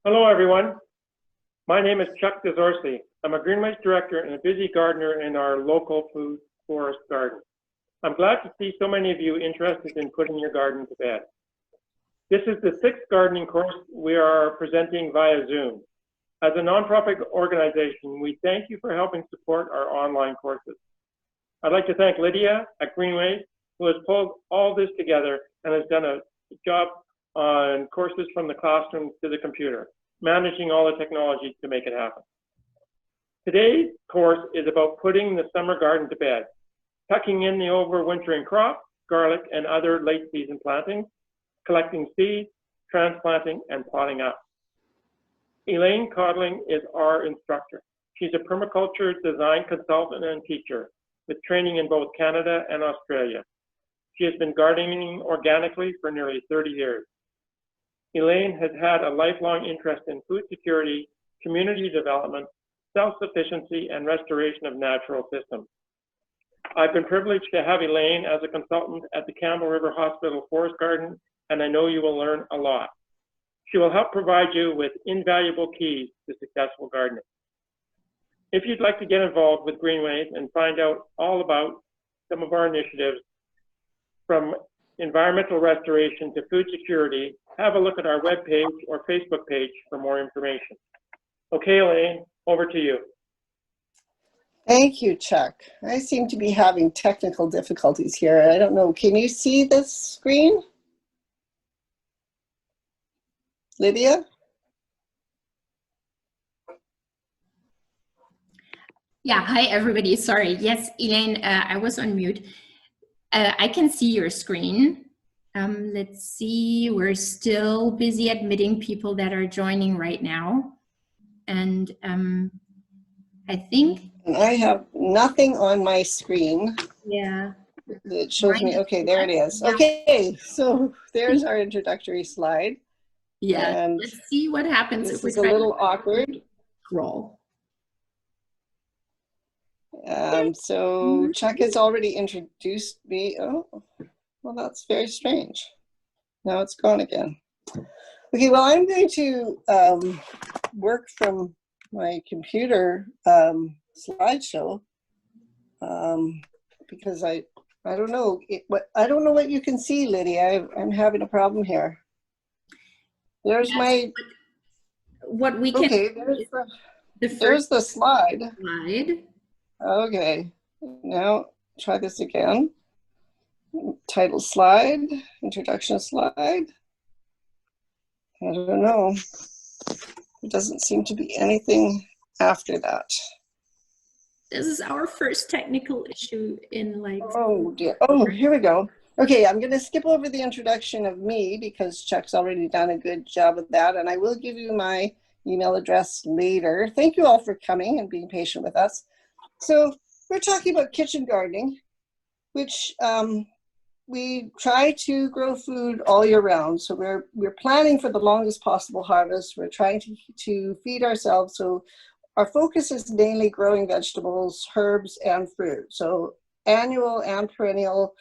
Hello, everyone. My name is Chuck DeZorsi. I'm a greenways director and a busy gardener in our local food forest garden. I'm glad to see so many of you interested in putting your garden to bed. This is the 6th gardening course we are presenting via Zoom. As a nonprofit organization, we thank you for helping support our online courses. I'd like to thank Lydia at Greenways, who has pulled all this together and has done a job on courses from the classroom to the computer, managing all the technology to make it happen. Today's course is about putting the summer garden to bed, tucking in the overwintering crop, garlic, and other late season plantings, collecting seeds, transplanting, and potting up. Elaine Codling is our instructor. She's a permaculture design consultant and teacher with training in both Canada and Australia. She has been gardening organically for nearly 30 years. Elaine has had a lifelong interest in food security, community development, self-sufficiency, and restoration of natural systems. I've been privileged to have Elaine as a consultant at the Campbell River Hospital Forest Garden, and I know you will learn a lot. She will help provide you with invaluable keys to successful gardening. If you'd like to get involved with Greenways and find out all about some of our initiatives, from environmental restoration to food security, have a look at our webpage or Facebook page for more information. Okay, Elaine, over to you. Thank you, Chuck. I seem to be having technical difficulties here. I don't know, can you see this screen? Lydia? Yeah, hi everybody, sorry. Yes, Elaine, I was on mute. I can see your screen. Let's see, we're still busy admitting people that are joining right now. And I think... I have nothing on my screen. Yeah. It shows me, okay, there it is. Okay, so there's our introductory slide. Yeah, and let's see what happens if we try a little awkward. Scroll. So Chuck has already introduced me. Oh, well, that's very strange. Now it's gone again. Okay, well, I'm going to work from my computer slideshow because I don't know I don't know what you can see, Lydia. I'm having a problem here. There's what we can. Okay, there's the slide. Okay, now try this again. Title slide, introduction slide. I don't know. There doesn't seem to be anything after that. This is our first technical issue in like... Oh dear. Oh, here we go. Okay, I'm going to skip over the introduction of me because Chuck's already done a good job of that, and I will give you my email address later. Thank you all for coming and being patient with us. So we're talking about kitchen gardening, which we try to grow food all year round. So we're planning for the longest possible harvest. We're trying to feed ourselves. So our focus is mainly growing vegetables, herbs, and fruit. So annual and perennial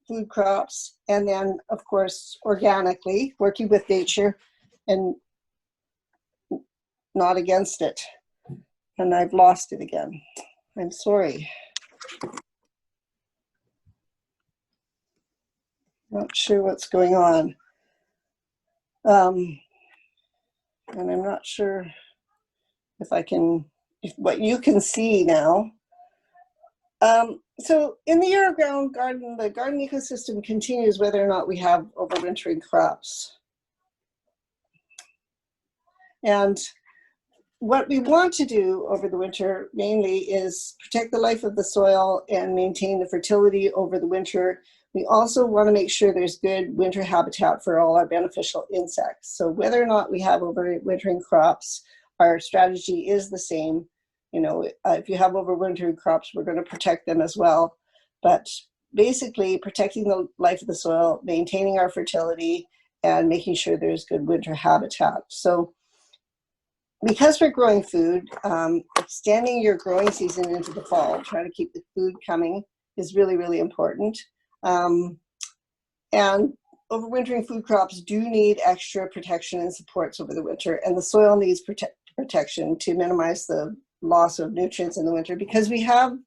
food crops. And then, of course, organically, working with nature and not against it. And I've lost it again. I'm sorry. Not sure what's going on. And I'm not sure if what you can see now. So in the year-round garden, the garden ecosystem continues whether or not we have overwintering crops. And what we want to do over the winter mainly is protect the life of the soil and maintain the fertility over the winter. We also want to make sure there's good winter habitat for all our beneficial insects. So whether or not we have overwintering crops, our strategy is the same. You know, if you have overwintering crops, we're going to protect them as well. But basically protecting the life of the soil, maintaining our fertility, and making sure there's good winter habitat. So because we're growing food, extending your growing season into the fall, trying to keep the food coming is really, really important. And overwintering food crops do need extra protection and supports over the winter, and the soil needs protection to minimize the loss of nutrients in the winter, because we have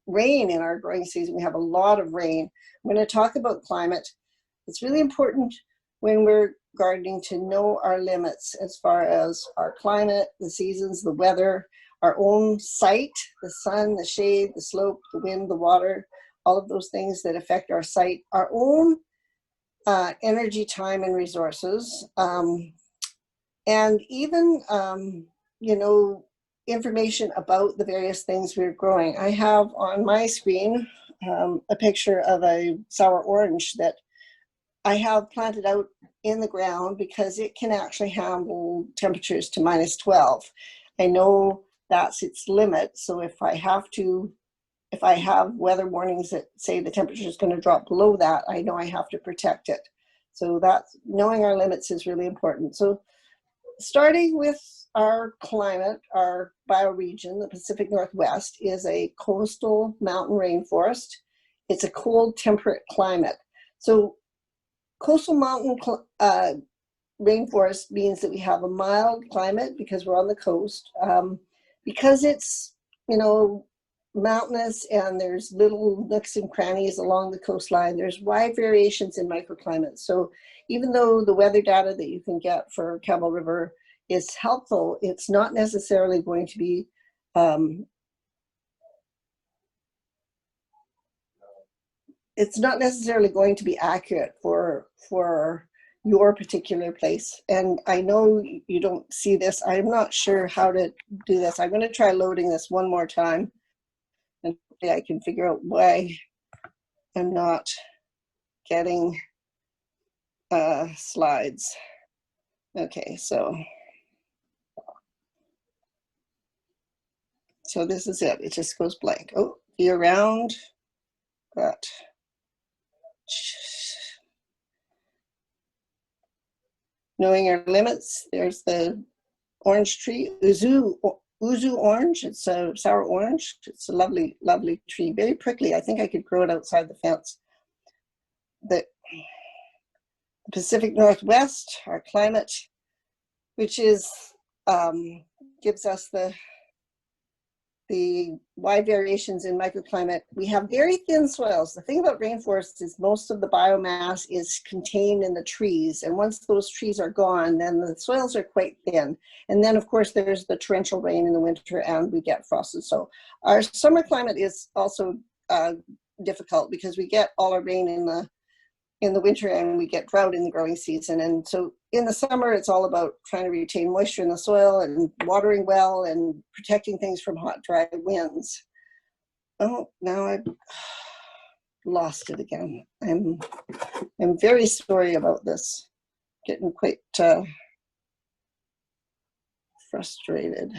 rain in our growing season. We have a lot of rain. I'm going to talk about climate. It's really important when we're gardening to know our limits as far as our climate, the seasons, the weather, our own site, the sun, the shade, the slope, the wind, the water, all of those things that affect our site, our own energy, time, and resources, and even, you know, information about the various things we're growing. I have on my screen a picture of a sour orange that I have planted out in the ground because it can actually handle temperatures to -12. I know that's its limit, so if I have weather warnings that say the temperature is going to drop below that, I know I have to protect it. So that's, knowing our limits is really important. So starting with our climate, our bioregion, the Pacific Northwest is a coastal mountain rainforest. It's a cold, temperate climate. So coastal mountain rainforest means that we have a mild climate because we're on the coast. Because it's, you know, mountainous and there's little nooks and crannies along the coastline, there's wide variations in microclimates. So even though the weather data that you can get for Campbell River is helpful, it's not necessarily going to be accurate for your particular place. And I know you don't see this. I'm not sure how to do this. I'm going to try loading this one more time, and I can figure out why I'm not getting slides. Okay, so this is it. It just goes blank. Oh, year round. But knowing our limits, there's the orange tree, Uzu orange. It's a sour orange. It's a lovely, lovely tree, very prickly. I think I could grow it outside the fence. The Pacific Northwest, our climate, which is gives us the wide variations in microclimate. We have very thin soils. The thing about rainforests is most of the biomass is contained in the trees. And once those trees are gone, then the soils are quite thin. And then of course there's the torrential rain in the winter and we get frost. And so our summer climate is also difficult because we get all our rain in the winter and we get drought in the growing season. And so in the summer, it's all about trying to retain moisture in the soil and watering well and protecting things from hot, dry winds. Oh, now I've lost it again. I'm very sorry about this. Getting quite frustrated.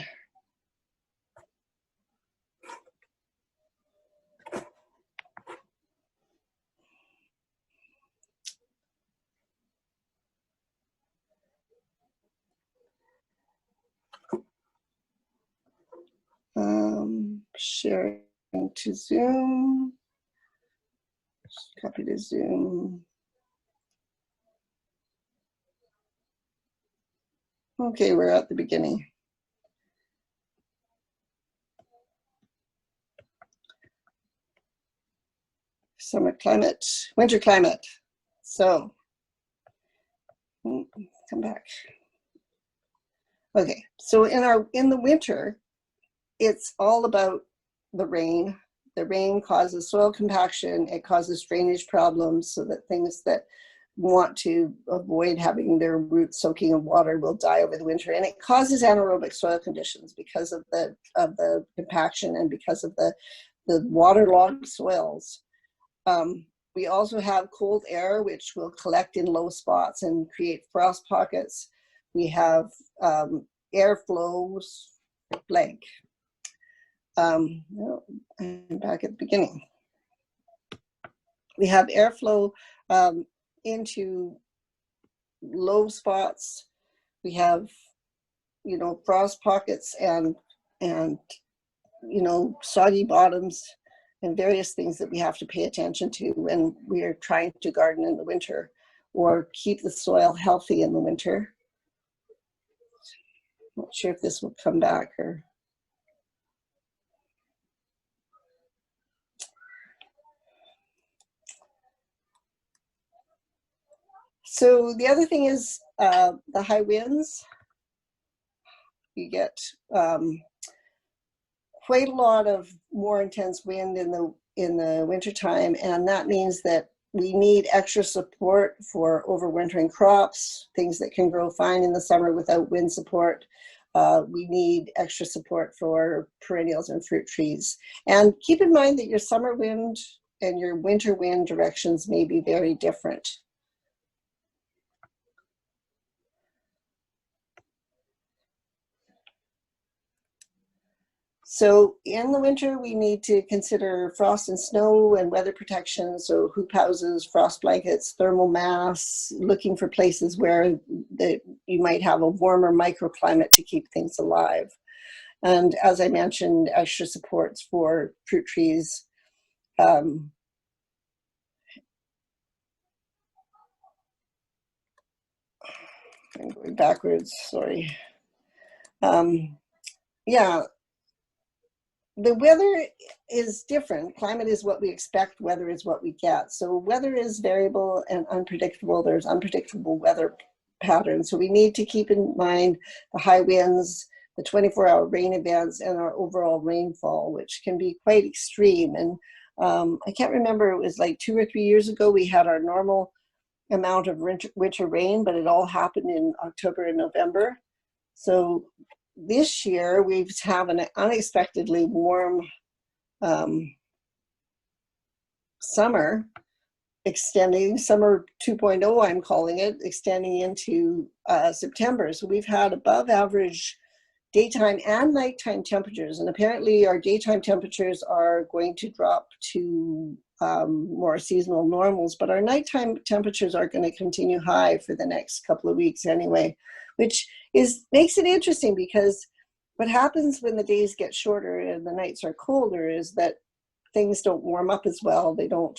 Sharing to Zoom. Copy to Zoom. Okay, we're at the beginning. Summer climate, winter climate. So, come back. Okay, so in the winter, it's all about the rain. The rain causes soil compaction. It causes drainage problems so that things that want to avoid having their roots soaking in water will die over the winter. And it causes anaerobic soil conditions because of the compaction and because of the waterlogged soils. We also have cold air, which will collect in low spots and create frost pockets. We have air flows blank. No, I'm back at the beginning. We have airflow into low spots. We have, you know, frost pockets and you know, soggy bottoms and various things that we have to pay attention to when we are trying to garden in the winter. or keep the soil healthy in the winter. Not sure if this will come back or. So the other thing is the high winds. You get quite a lot of more intense wind in the wintertime, and that means that we need extra support for overwintering crops, things that can grow fine in the summer without wind support. We need extra support for perennials and fruit trees. And keep in mind that your summer wind and your winter wind directions may be very different. So in the winter, we need to consider frost and snow and weather protection. So hoop houses, frost blankets, thermal mass, looking for places where you might have a warmer microclimate to keep things alive. And as I mentioned, extra supports for fruit trees. I'm going backwards, sorry. Yeah. The weather is different. Climate is what we expect, weather is what we get. So weather is variable and unpredictable. There's unpredictable weather patterns. So we need to keep in mind the high winds, the 24-hour rain events, and our overall rainfall, which can be quite extreme. And I can't remember, it was like 2 or 3 years ago, we had our normal amount of winter rain, but it all happened in October and November. So this year, we have an unexpectedly warm summer, extending, summer 2.0, I'm calling it, extending into September. So we've had above average daytime and nighttime temperatures. And apparently our daytime temperatures are going to drop to more seasonal normals, but our nighttime temperatures are going to continue high for the next couple of weeks anyway, which makes it interesting, because what happens when the days get shorter and the nights are colder is that things don't warm up as well. They don't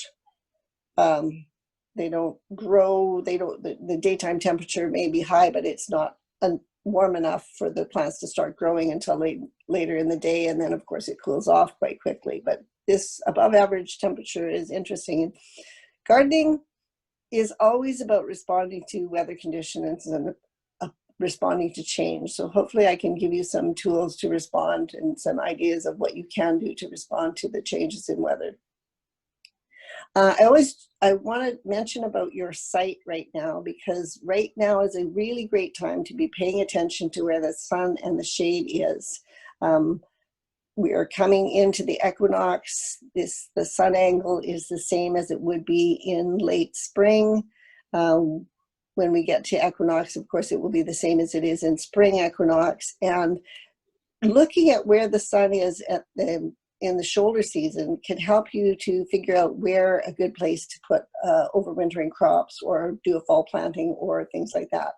grow. The daytime temperature may be high, but it's not warm enough for the plants to start growing until later in the day. And then of course it cools off quite quickly. But this above average temperature is interesting. And gardening is always about responding to weather conditions and responding to change. So hopefully I can give you some tools to respond and some ideas of what you can do to respond to the changes in weather. I want to mention about your site right now, because right now is a really great time to be paying attention to where the sun and the shade is. We are coming into the equinox. The sun angle is the same as it would be in late spring. When we get to equinox, of course, it will be the same as it is in spring equinox. And looking at where the sun is in the shoulder season can help you to figure out where a good place to put overwintering crops or do a fall planting or things like that.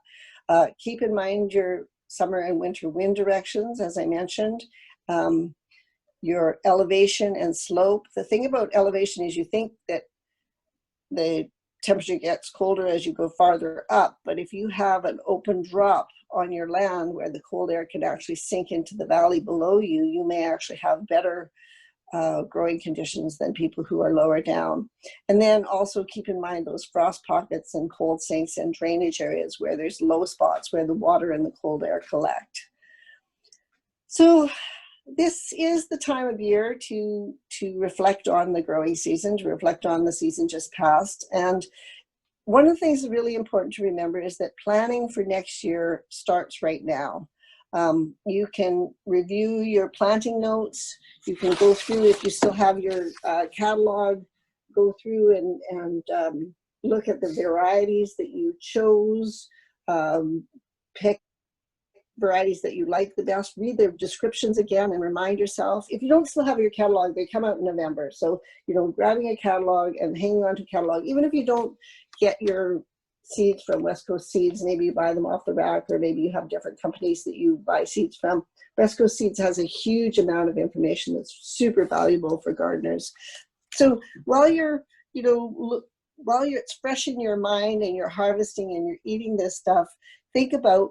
Keep in mind your summer and winter wind directions, as I mentioned, your elevation and slope. The thing about elevation is you think that the temperature gets colder as you go farther up, but if you have an open drop on your land where the cold air can actually sink into the valley below you, you may actually have better growing conditions than people who are lower down. And then also keep in mind those frost pockets and cold sinks and drainage areas where there's low spots where the water and the cold air collect. So this is the time of year to reflect on the growing season, to reflect on the season just passed. And one of the things that's really important to remember is that planning for next year starts right now. You can review your planting notes. You can go through, if you still have your catalog, go through and look at the varieties that you chose, pick varieties that you like the best, read the descriptions again and remind yourself. If you don't still have your catalog, they come out in November. So, grabbing a catalog and hanging on to catalog, even if you don't get your seeds from West Coast Seeds, maybe you buy them off the rack, or maybe you have different companies that you buy seeds from. West Coast Seeds has a huge amount of information that's super valuable for gardeners. So while you're, while it's fresh in your mind and you're harvesting and you're eating this stuff, think about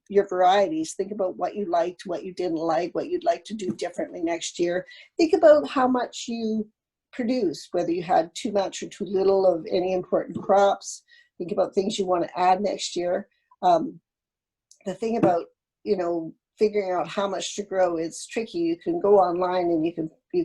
your varieties. Think about what you liked, what you didn't like, what you'd like to do differently next year. Think about how much you produced, whether you had too much or too little of any important crops. Think about things you want to add next year. The thing about, figuring out how much to grow is tricky. You can go online and you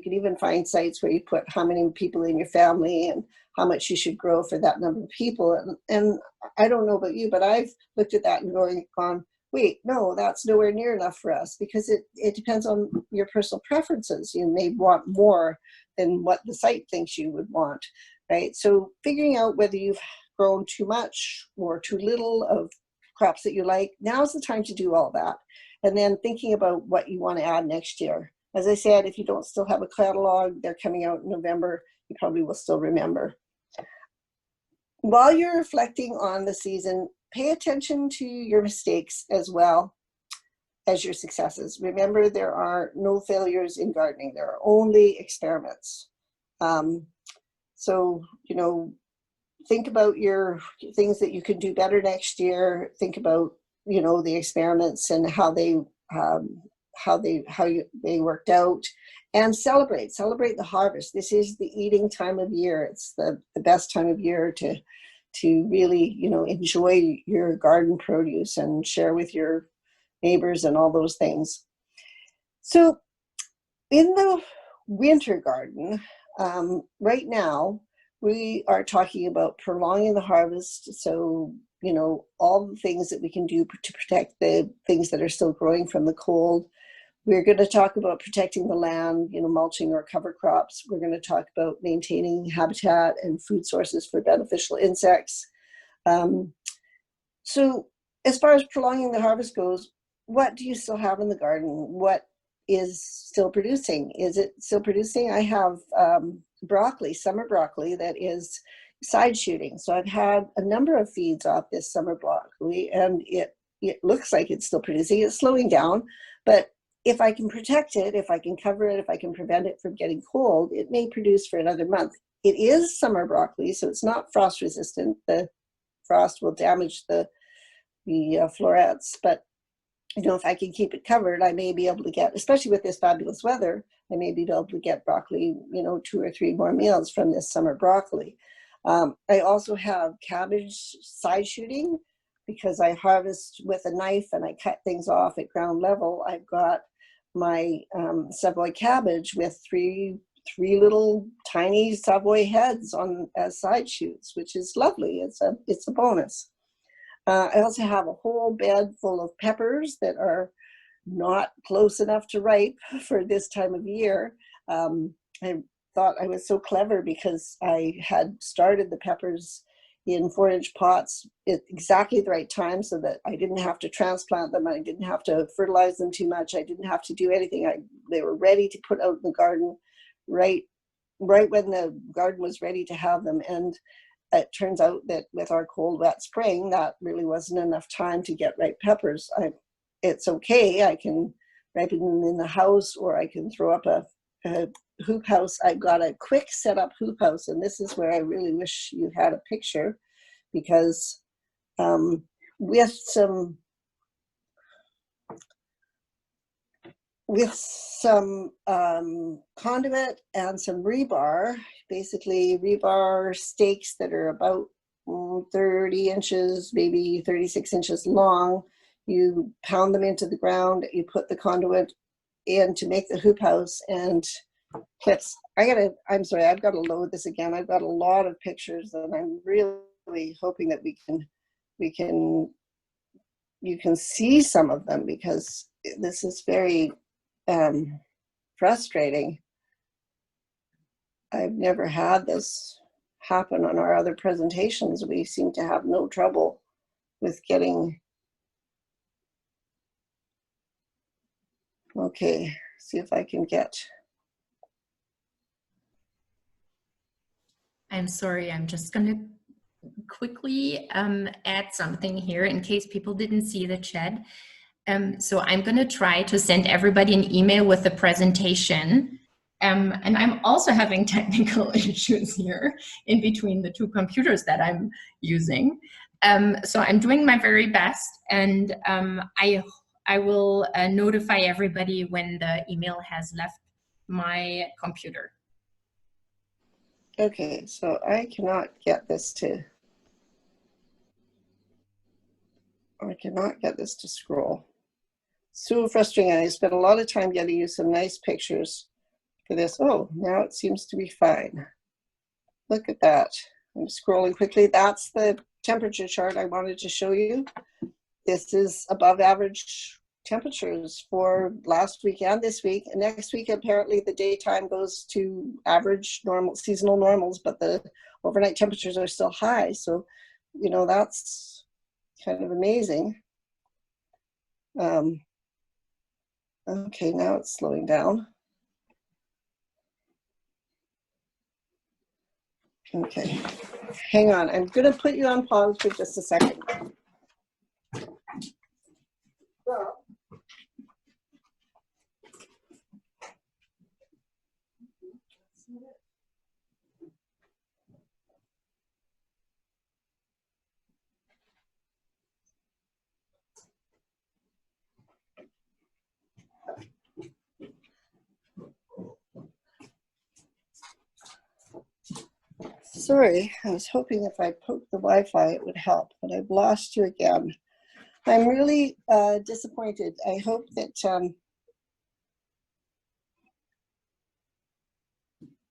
can even find sites where you put how many people in your family and how much you should grow for that number of people. And I don't know about you, but I've looked at that and gone, wait, no, that's nowhere near enough for us, because it depends on your personal preferences. You may want more than what the site thinks you would want, right? So figuring out whether you've grown too much or too little of crops that you like, now's the time to do all that. And then thinking about what you want to add next year. As I said, if you don't still have a catalog, they're coming out in November, you probably will still remember. While you're reflecting on the season, pay attention to your mistakes as well as your successes. Remember, there are no failures in gardening. There are only experiments. So, think about your things that you can do better next year. Think about, the experiments and how they worked out, and celebrate the harvest. This is the eating time of year. It's the best time of year to really, enjoy your garden produce and share with your neighbors and all those things. So in the winter garden, right now, we are talking about prolonging the harvest. So, all the things that we can do to protect the things that are still growing from the cold. We're going to talk about protecting the land, mulching or cover crops. We're going to talk about maintaining habitat and food sources for beneficial insects. So as far as prolonging the harvest goes, what do you still have in the garden? What is still producing? Is it still producing? I have broccoli, summer broccoli, that is side shooting. So I've had a number of feeds off this summer broccoli, and it looks like it's still producing. It's slowing down, but if I can protect it, if I can cover it, if I can prevent it from getting cold, it may produce for another month. It is summer broccoli, so it's not frost resistant. The frost will damage the florets, but if I can keep it covered, I may be able to get, especially with this fabulous weather, I may be able to get broccoli, 2 or 3 more meals from this summer broccoli. I also have cabbage side shooting, because I harvest with a knife and I cut things off at ground level. I've got my Savoy cabbage with three little tiny Savoy heads on as side shoots, which is lovely. It's a bonus. I also have a whole bed full of peppers that are not close enough to ripe for this time of year. I thought I was so clever because I had started the peppers in 4-inch pots at exactly the right time, so that I didn't have to transplant them. I didn't have to fertilize them too much. I didn't have to do anything. They were ready to put out in the garden right when the garden was ready to have them. And it turns out that with our cold, wet spring, that really wasn't enough time to get ripe peppers. It's okay. I can ripen them in the house, or I can throw up a hoop house. I've got a quick setup hoop house, and this is where I really wish you had a picture, because with some conduit and some rebar, basically rebar stakes that are about 30 inches, maybe 36 inches long. You pound them into the ground, you put the conduit in to make the hoop house, and clips. I'm sorry, I've got to load this again. I've got a lot of pictures, and I'm really hoping that you can see some of them, because this is very frustrating. I've never had this happen on our other presentations. We seem to have no trouble with getting. Okay, see if I can get. I'm sorry, I'm just going to quickly add something here in case people didn't see the chat. So I'm going to try to send everybody an email with the presentation And I'm also having technical issues here in between the two computers that I'm using. So I'm doing my very best, and I will notify everybody when the email has left my computer. Okay, so I cannot get this to scroll. So frustrating. I spent a lot of time getting you some nice pictures for this. Oh, now it seems to be fine. Look at that. I'm scrolling quickly. That's the temperature chart I wanted to show you. This is above average temperatures for last week and this week. And next week, apparently the daytime goes to average normal seasonal normals, but the overnight temperatures are still high. So, you know, that's kind of amazing. Okay, now it's slowing down. Okay, hang on. I'm going to put you on pause for just a second. Sorry, I was hoping if I poked the Wi-Fi it would help, but I've lost you again. I'm really disappointed. I hope that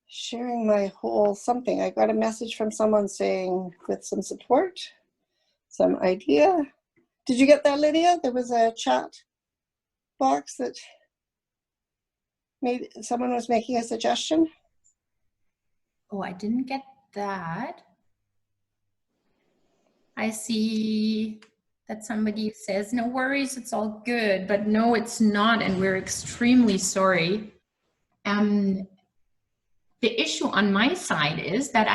sharing my whole something. I got a message from someone saying with some support, some idea. Did you get that, Lydia? There was a chat box that made someone was making a suggestion. Oh, I didn't get that. I see that somebody says, no worries, it's all good, but no, it's not, and we're extremely sorry. The issue on my side is that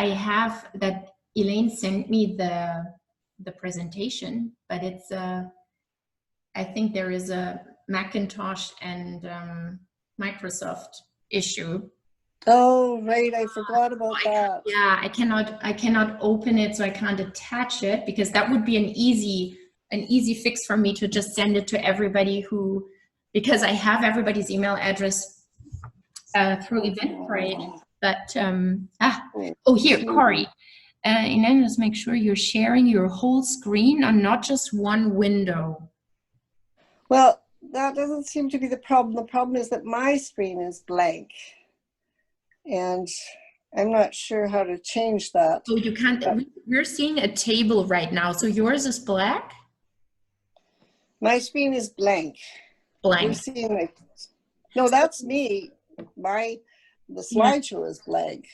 that Elaine sent me the presentation, but it's I think there is a Macintosh and Microsoft issue. Oh, right, I forgot about that. Yeah, I cannot open it, so I can't attach it, because that would be an easy fix for me to just send it to everybody because I have everybody's email address through Eventbrite. But oh, here, Corey. Elaine, just make sure you're sharing your whole screen and not just one window. Well, that doesn't seem to be the problem. The problem is that my screen is blank. And I'm not sure how to change that. Oh, you can't. We're seeing a table right now. So yours is black? My screen is blank. Blank. You're seeing like, no, that's me. The slideshow is blank.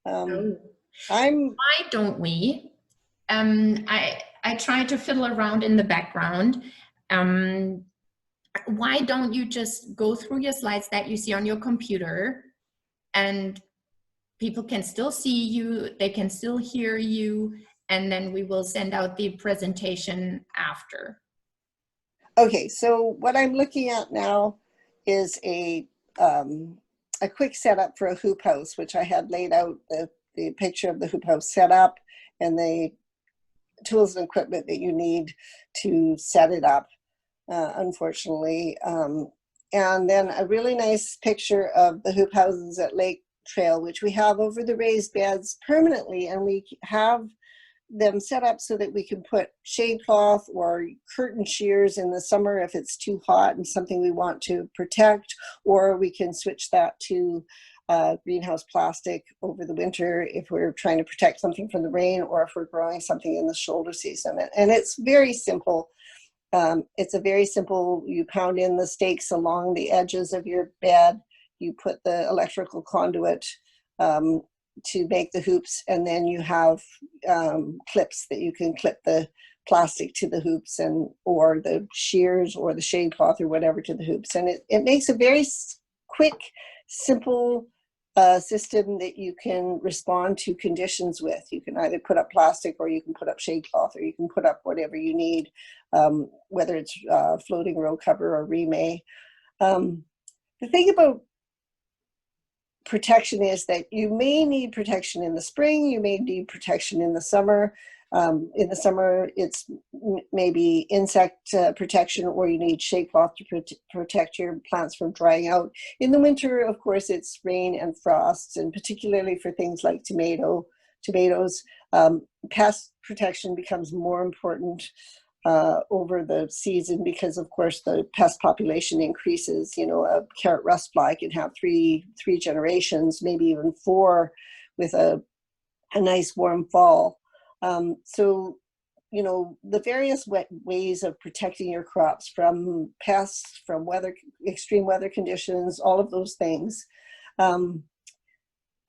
Why don't we? I tried to fiddle around in the background. Why don't you just go through your slides that you see on your computer, and people can still see you, they can still hear you, and then we will send out the presentation after. Okay, so what I'm looking at now is a quick setup for a hoop house, which I had laid out the picture of the hoop house setup and the tools and equipment that you need to set it up, unfortunately. And then a really nice picture of the hoop houses at Lake Trail, which we have over the raised beds permanently, and we have them set up so that we can put shade cloth or curtain shears in the summer if it's too hot and something we want to protect, or we can switch that to greenhouse plastic over the winter if we're trying to protect something from the rain, or if we're growing something in the shoulder season. And it's very simple. It's a very simple, you pound in the stakes along the edges of your bed, you put the electrical conduit to make the hoops, and then you have clips that you can clip the plastic to the hoops, and or the shears or the shade cloth or whatever to the hoops. And it makes a very quick, simple system that you can respond to conditions with. You can either put up plastic, or you can put up shade cloth, or you can put up whatever you need, whether it's floating row cover or remay. The thing about protection is that you may need protection in the spring, you may need protection in the summer. In the summer, it's maybe insect protection, or you need shade cloth to protect your plants from drying out. In the winter, of course, it's rain and frost, and particularly for things like tomatoes, pest protection becomes more important over the season, because of course the pest population increases. You know, a carrot rust fly can have three generations, maybe even 4, with a nice warm fall. So, you know, the various ways of protecting your crops from pests, from weather, extreme weather conditions, all of those things.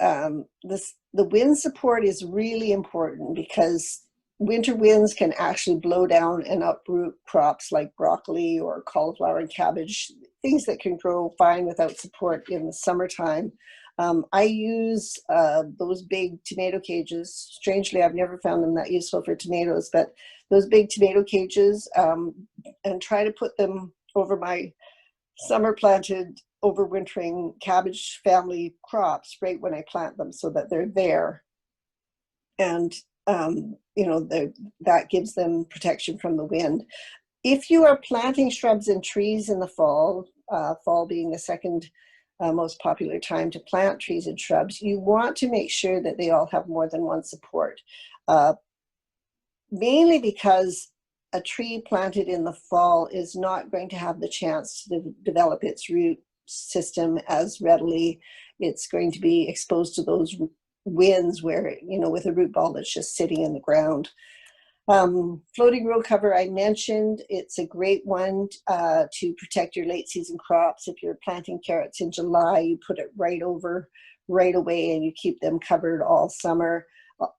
The wind support is really important, because winter winds can actually blow down and uproot crops like broccoli or cauliflower and cabbage, things that can grow fine without support in the summertime. I use those big tomato cages. Strangely, I've never found them that useful for tomatoes, but those big tomato cages, and try to put them over my summer planted overwintering cabbage family crops right when I plant them, so that they're there. And you know, that gives them protection from the wind. If you are planting shrubs and trees in the fall, fall being the second most popular time to plant trees and shrubs, you want to make sure that they all have more than one support. Mainly because a tree planted in the fall is not going to have the chance to develop its root system as readily. It's going to be exposed to those winds where, you know, with a root ball that's just sitting in the ground. Floating row cover, I mentioned, it's a great one to protect your late season crops. If you're planting carrots in July, you put it right over right away, and you keep them covered all summer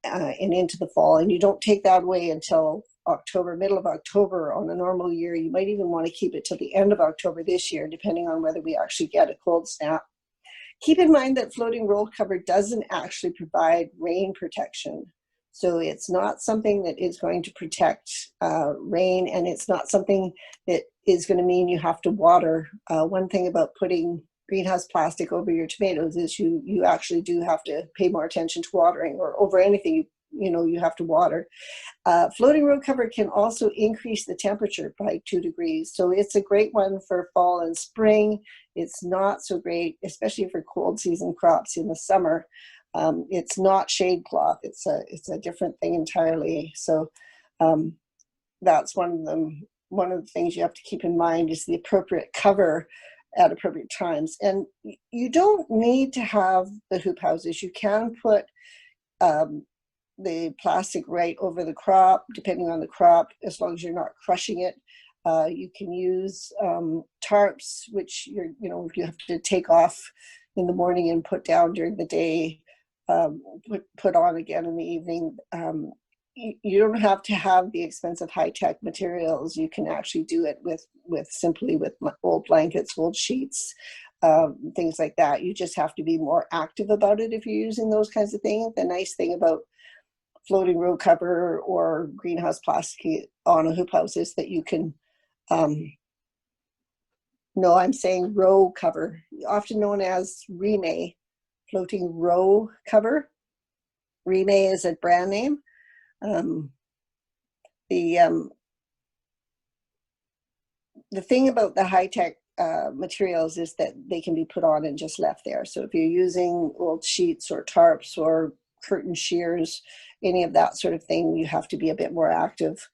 and into the fall. And you don't take that away until October, middle of October. On a normal year, you might even want to keep it till the end of October this year, depending on whether we actually get a cold snap. Keep in mind that floating roll cover doesn't actually provide rain protection. So it's not something that is going to protect rain, and it's not something that is going to mean you have to water. One thing about putting greenhouse plastic over your tomatoes is you actually do have to pay more attention to watering, or over anything you have to water. Floating row cover can also increase the temperature by 2 degrees. So it's a great one for fall and spring. It's not so great, especially for cold season crops in the summer. It's not shade cloth. It's a different thing entirely. So that's one of them. One of the things you have to keep in mind is the appropriate cover at appropriate times. And you don't need to have the hoop houses. You can put the plastic right over the crop, depending on the crop, as long as you're not crushing it. You can use tarps, which you have to take off in the morning and put down during the day, put on again in the evening. You don't have to have the expensive high-tech materials. You can actually do it simply with old blankets, old sheets, things like that. You just have to be more active about it if you're using those kinds of things. The nice thing about floating row cover or greenhouse plastic on a hoop house is that you can, no, I'm saying row cover, often known as Remay, floating row cover. Remay is a brand name. The thing about the high-tech materials is that they can be put on and just left there. So if you're using old sheets or tarps or curtain shears, any of that sort of thing, you have to be a bit more active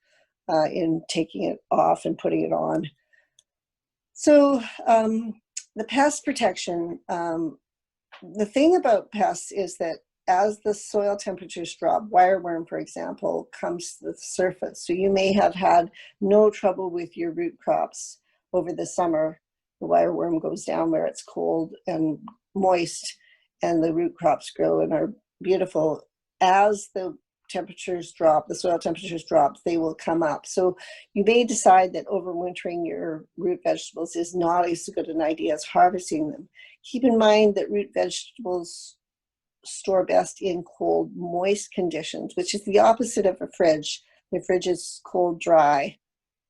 in taking it off and putting it on. So the pest protection, the thing about pests is that as the soil temperatures drop, wireworm, for example, comes to the surface. So you may have had no trouble with your root crops over the summer. The wireworm goes down where it's cold and moist, and the root crops grow and are beautiful. As the temperatures drop, the soil temperatures drop, they will come up. So you may decide that overwintering your root vegetables is not as good an idea as harvesting them. Keep in mind that root vegetables store best in cold, moist conditions, which is the opposite of a fridge. The fridge is cold, dry.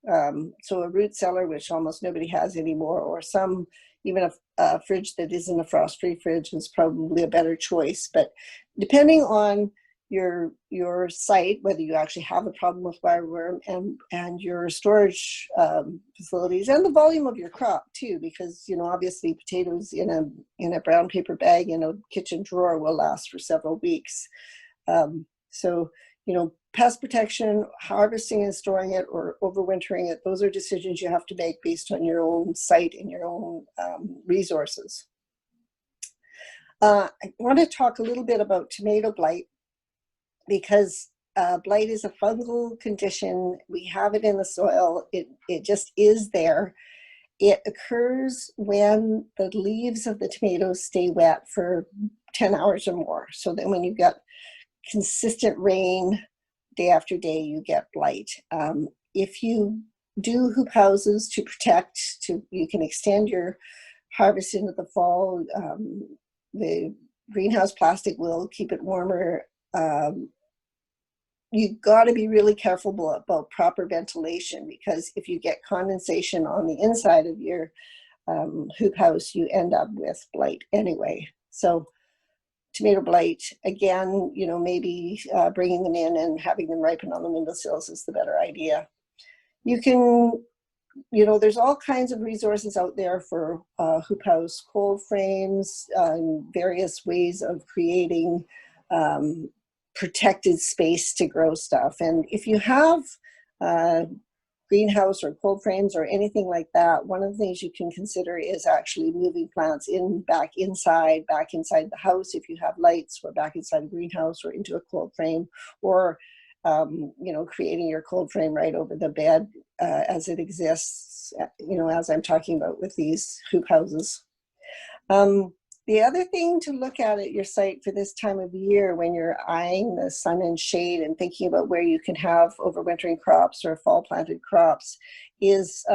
So a root cellar, which almost nobody has anymore, or some, even a fridge that isn't a frost-free fridge is probably a better choice. But depending on your site, whether you actually have a problem with wireworm, and your storage facilities, and the volume of your crop too, because obviously potatoes in a brown paper bag in a kitchen drawer will last for several weeks. So pest protection, harvesting and storing it, or overwintering it, those are decisions you have to make based on your own site and your own resources. I want to talk a little bit about tomato blight, because blight is a fungal condition. We have it in the soil. It just is there. It occurs when the leaves of the tomatoes stay wet for 10 hours or more. So then when you've got consistent rain day after day, you get blight. If you do hoop houses to protect, you can extend your harvest into the fall. The greenhouse plastic will keep it warmer. You've got to be really careful about proper ventilation, because if you get condensation on the inside of your hoop house, you end up with blight anyway. So tomato blight, again, maybe bringing them in and having them ripen on the windowsills is the better idea. You can, there's all kinds of resources out there for hoop house cold frames, various ways of creating protected space to grow stuff. And if you have greenhouse or cold frames or anything like that, one of the things you can consider is actually moving plants back inside the house if you have lights, or back inside a greenhouse or into a cold frame, or creating your cold frame right over the bed as it exists, as I'm talking about with these hoop houses. The other thing to look at your site for this time of year, when you're eyeing the sun and shade and thinking about where you can have overwintering crops or fall planted crops, is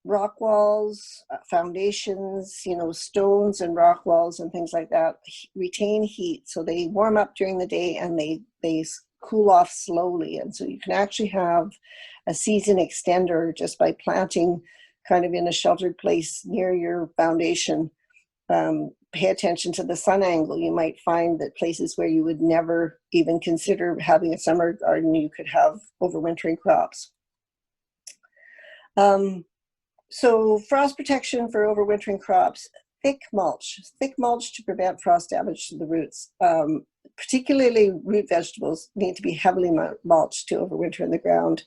rock walls, foundations, stones and rock walls and things like that retain heat. So they warm up during the day and they cool off slowly. And so you can actually have a season extender just by planting kind of in a sheltered place near your foundation. Pay attention to the sun angle. You might find that places where you would never even consider having a summer garden, you could have overwintering crops. So frost protection for overwintering crops, thick mulch to prevent frost damage to the roots. Particularly root vegetables need to be heavily mulched to overwinter in the ground.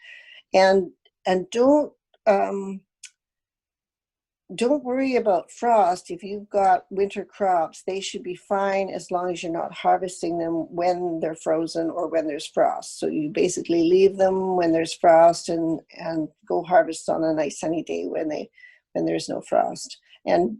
And don't worry about frost. If you've got winter crops, they should be fine as long as you're not harvesting them when they're frozen or when there's frost. So you basically leave them when there's frost and go harvest on a nice sunny day when there's no frost. And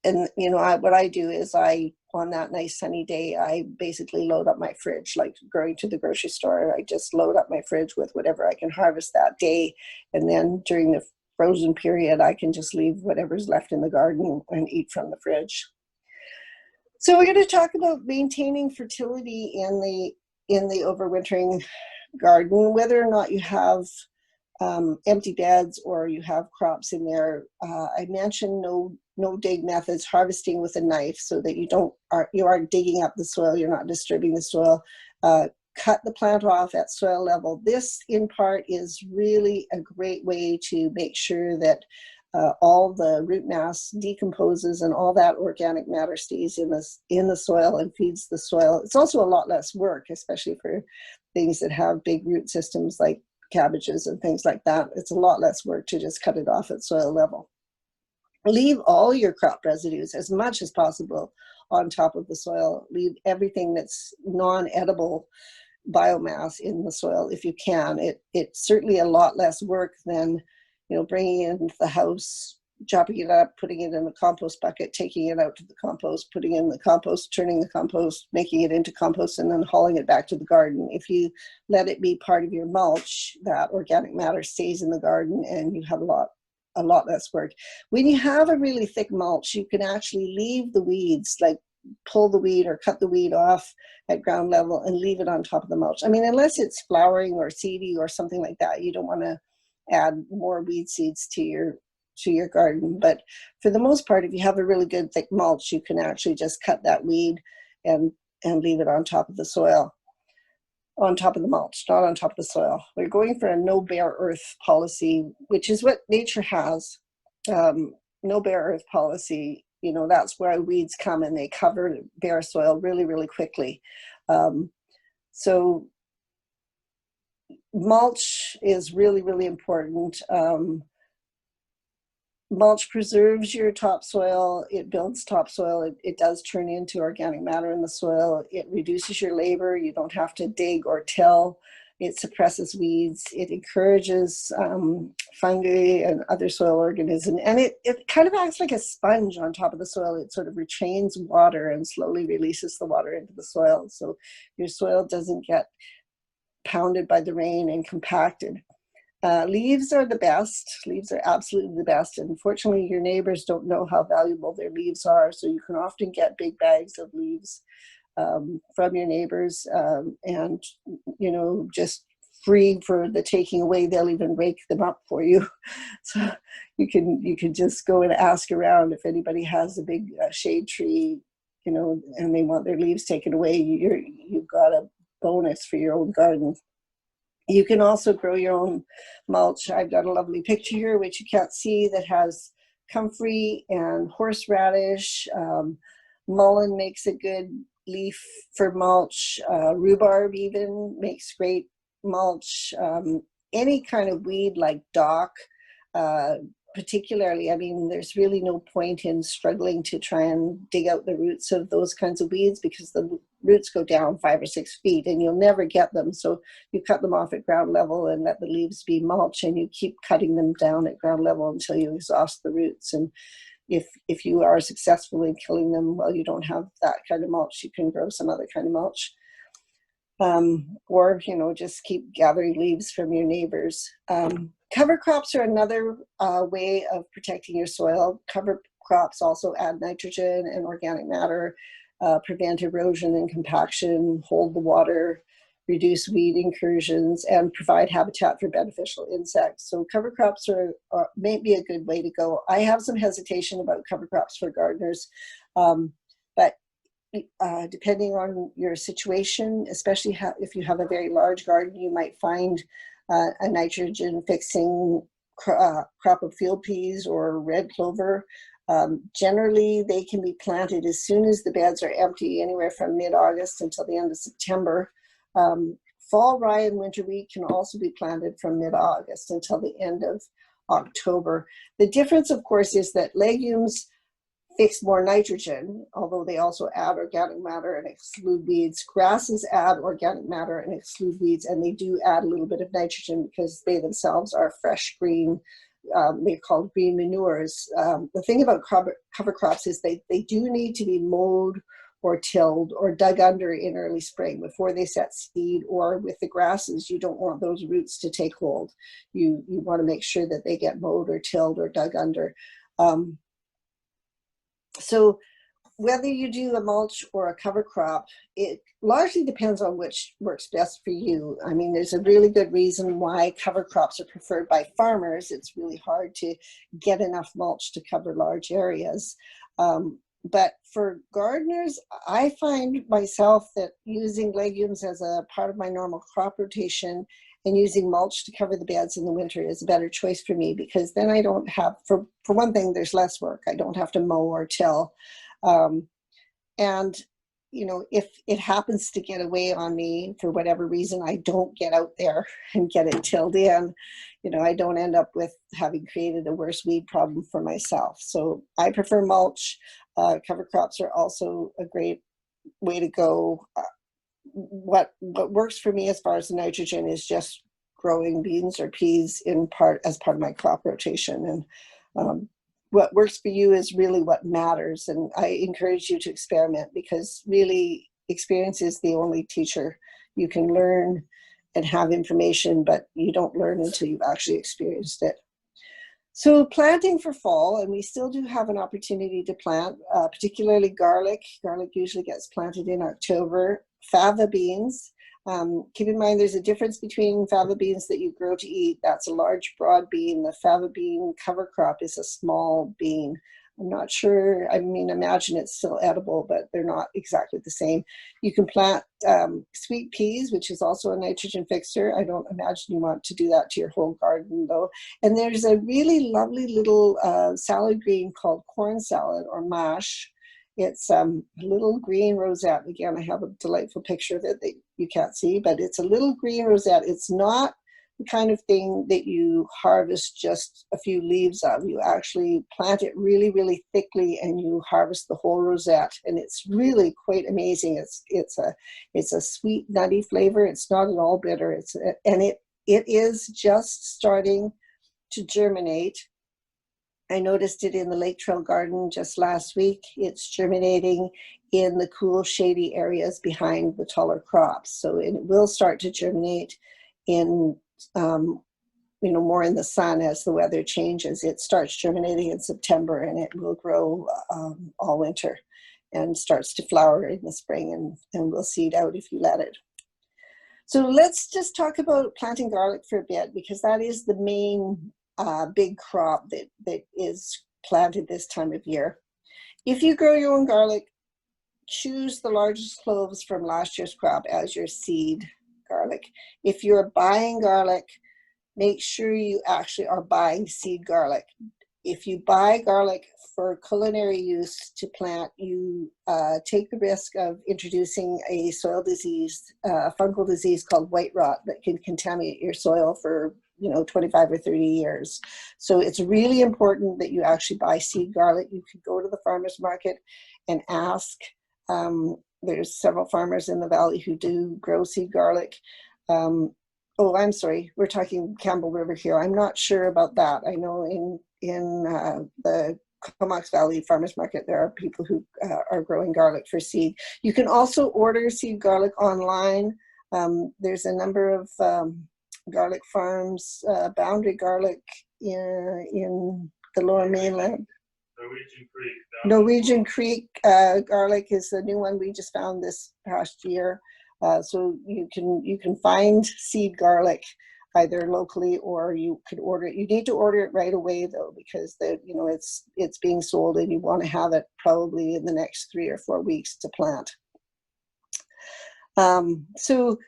what I do is on that nice sunny day, I basically load up my fridge, like going to the grocery store. I just load up my fridge with whatever I can harvest that day. And then during the frozen period, I can just leave whatever's left in the garden and eat from the fridge. So we're going to talk about maintaining fertility in the overwintering garden, whether or not you have empty beds or you have crops in there. I mentioned no dig methods, harvesting with a knife so that you aren't digging up the soil, you're not disturbing the soil. Cut the plant off at soil level. This, in part, is really a great way to make sure that all the root mass decomposes and all that organic matter stays in the soil and feeds the soil. It's also a lot less work, especially for things that have big root systems like cabbages and things like that. It's a lot less work to just cut it off at soil level. Leave all your crop residues as much as possible on top of the soil. Leave everything that's non-edible biomass in the soil if you can. It's certainly a lot less work than bringing it into the house, chopping it up, putting it in the compost bucket, taking it out to the compost, putting it in the compost, turning the compost, making it into compost, and then hauling it back to the garden. If you let it be part of your mulch, that organic matter stays in the garden and you have a lot less work. When you have a really thick mulch, you can actually leave the weeds, like pull the weed or cut the weed off at ground level and leave it on top of the mulch. I mean, unless it's flowering or seedy or something like that, you don't want to add more weed seeds to your to your garden. But for the most part, if you have a really good thick mulch, you can actually just cut that weed and leave it on top of the soil, on top of the mulch, not on top of the soil. We're going for a no bare earth policy, which is what nature has. No bare earth policy, you know, that's where weeds come and they cover bare soil really, really quickly. So mulch is really, really important. Mulch preserves your topsoil, it builds topsoil, it does turn into organic matter in the soil, it reduces your labor, you don't have to dig or till, it suppresses weeds, it encourages fungi and other soil organisms, and it kind of acts like a sponge on top of the soil. It sort of retains water and slowly releases the water into the soil, so your soil doesn't get pounded by the rain and compacted. Leaves are the best. Leaves are absolutely the best. And unfortunately, your neighbors don't know how valuable their leaves are. So you can often get big bags of leaves from your neighbors and, you know, just free for the taking away. They'll even rake them up for you. So you can just go and ask around if anybody has a big shade tree, you know, and they want their leaves taken away. You've got a bonus for your own garden. You can also grow your own mulch. I've got a lovely picture here, which you can't see, that has comfrey and horseradish. Mullein makes a good leaf for mulch. Rhubarb even makes great mulch. Any kind of weed like dock, particularly, I mean, there's really no point in struggling to try and dig out the roots of those kinds of weeds, because the roots go down 5 or 6 feet and you'll never get them. So you cut them off at ground level and let the leaves be mulch, and you keep cutting them down at ground level until you exhaust the roots. And if you are successful in killing them, well, you don't have that kind of mulch, you can grow some other kind of mulch. Or, you know, just keep gathering leaves from your neighbors. Cover crops are another way of protecting your soil. Cover crops also add nitrogen and organic matter, prevent erosion and compaction, hold the water, reduce weed incursions, and provide habitat for beneficial insects. So cover crops may be a good way to go. I have some hesitation about cover crops for gardeners, but depending on your situation, especially if you have a very large garden, you might find a nitrogen fixing crop of field peas or red clover. Generally, they can be planted as soon as the beds are empty, anywhere from mid-August until the end of September. Fall rye and winter wheat can also be planted from mid-August until the end of October. The difference, of course, is that legumes fix more nitrogen, although they also add organic matter and exclude weeds. Grasses add organic matter and exclude weeds, and they do add a little bit of nitrogen because they themselves are fresh green. They're called green manures. The thing about cover crops is they do need to be mowed or tilled or dug under in early spring before they set seed. Or with the grasses, you don't want those roots to take hold. You want to make sure that they get mowed or tilled or dug under. So whether you do a mulch or a cover crop, it largely depends on which works best for you. I mean, there's a really good reason why cover crops are preferred by farmers. It's really hard to get enough mulch to cover large areas. But for gardeners, I find myself that using legumes as a part of my normal crop rotation and using mulch to cover the beds in the winter is a better choice for me, because then I don't have, for one thing, there's less work. I don't have to mow or till. And, you know, if it happens to get away on me for whatever reason, I don't get out there and get it tilled in, you know, I don't end up with having created a worse weed problem for myself. So I prefer mulch. Cover crops are also a great way to go. What works for me as far as the nitrogen is just growing beans or peas as part of my crop rotation. And what works for you is really what matters. And I encourage you to experiment, because really experience is the only teacher. You can learn and have information, but you don't learn until you've actually experienced it. So planting for fall, and we still do have an opportunity to plant, particularly garlic. Garlic usually gets planted in October. Fava beans. Keep in mind there's a difference between fava beans that you grow to eat. That's a large, broad bean. The fava bean cover crop is a small bean. I'm not sure, I mean, imagine it's still edible, but they're not exactly the same. You can plant sweet peas, which is also a nitrogen fixer. I don't imagine you want to do that to your whole garden though. And there's a really lovely little salad green called corn salad or mash. It's a little green rosette. Again, I have a delightful picture of it that you can't see, but it's a little green rosette. It's not the kind of thing that you harvest just a few leaves of. You actually plant it really, really thickly and you harvest the whole rosette. And it's really quite amazing. It's a sweet, nutty flavor. It's not at all bitter. It is just starting to germinate. I noticed it in the Lake Trail garden just last week. It's germinating in the cool, shady areas behind the taller crops. So it will start to germinate in, more in the sun as the weather changes. It starts germinating in September and it will grow all winter and starts to flower in the spring and will seed out if you let it. So let's just talk about planting garlic for a bit, because that is the main big crop that is planted this time of year. If you grow your own garlic, choose the largest cloves from last year's crop as your seed garlic. If you're buying garlic, make sure you actually are buying seed garlic. If you buy garlic for culinary use to plant, you take the risk of introducing a soil disease, fungal disease called white rot that can contaminate your soil for 25 or 30 years. So it's really important that you actually buy seed garlic. You could go to the farmer's market and ask. There's several farmers in the valley who do grow seed garlic. Oh, I'm sorry, we're talking Campbell River here. I'm not sure about that. I know in the Comox Valley Farmers Market, there are people who are growing garlic for seed. You can also order seed garlic online. There's a number of garlic farms, Boundary Garlic in the Lower Mainland. Norwegian Creek garlic is the new one we just found this past year. So you can find seed garlic either locally or you could order it. You need to order it right away though, because it's being sold and you want to have it probably in the next 3 or 4 weeks to plant. So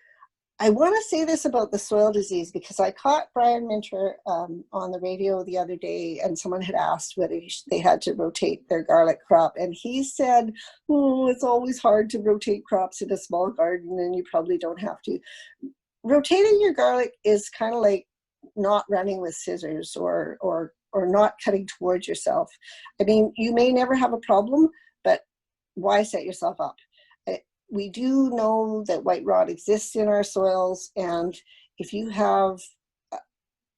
I want to say this about the soil disease, because I caught Brian Minter on the radio the other day, and someone had asked whether they had to rotate their garlic crop. And he said, oh, it's always hard to rotate crops in a small garden, and you probably don't have to. Rotating your garlic is kind of like not running with scissors or not cutting towards yourself. I mean, you may never have a problem, but why set yourself up? We do know that white rot exists in our soils, and if you have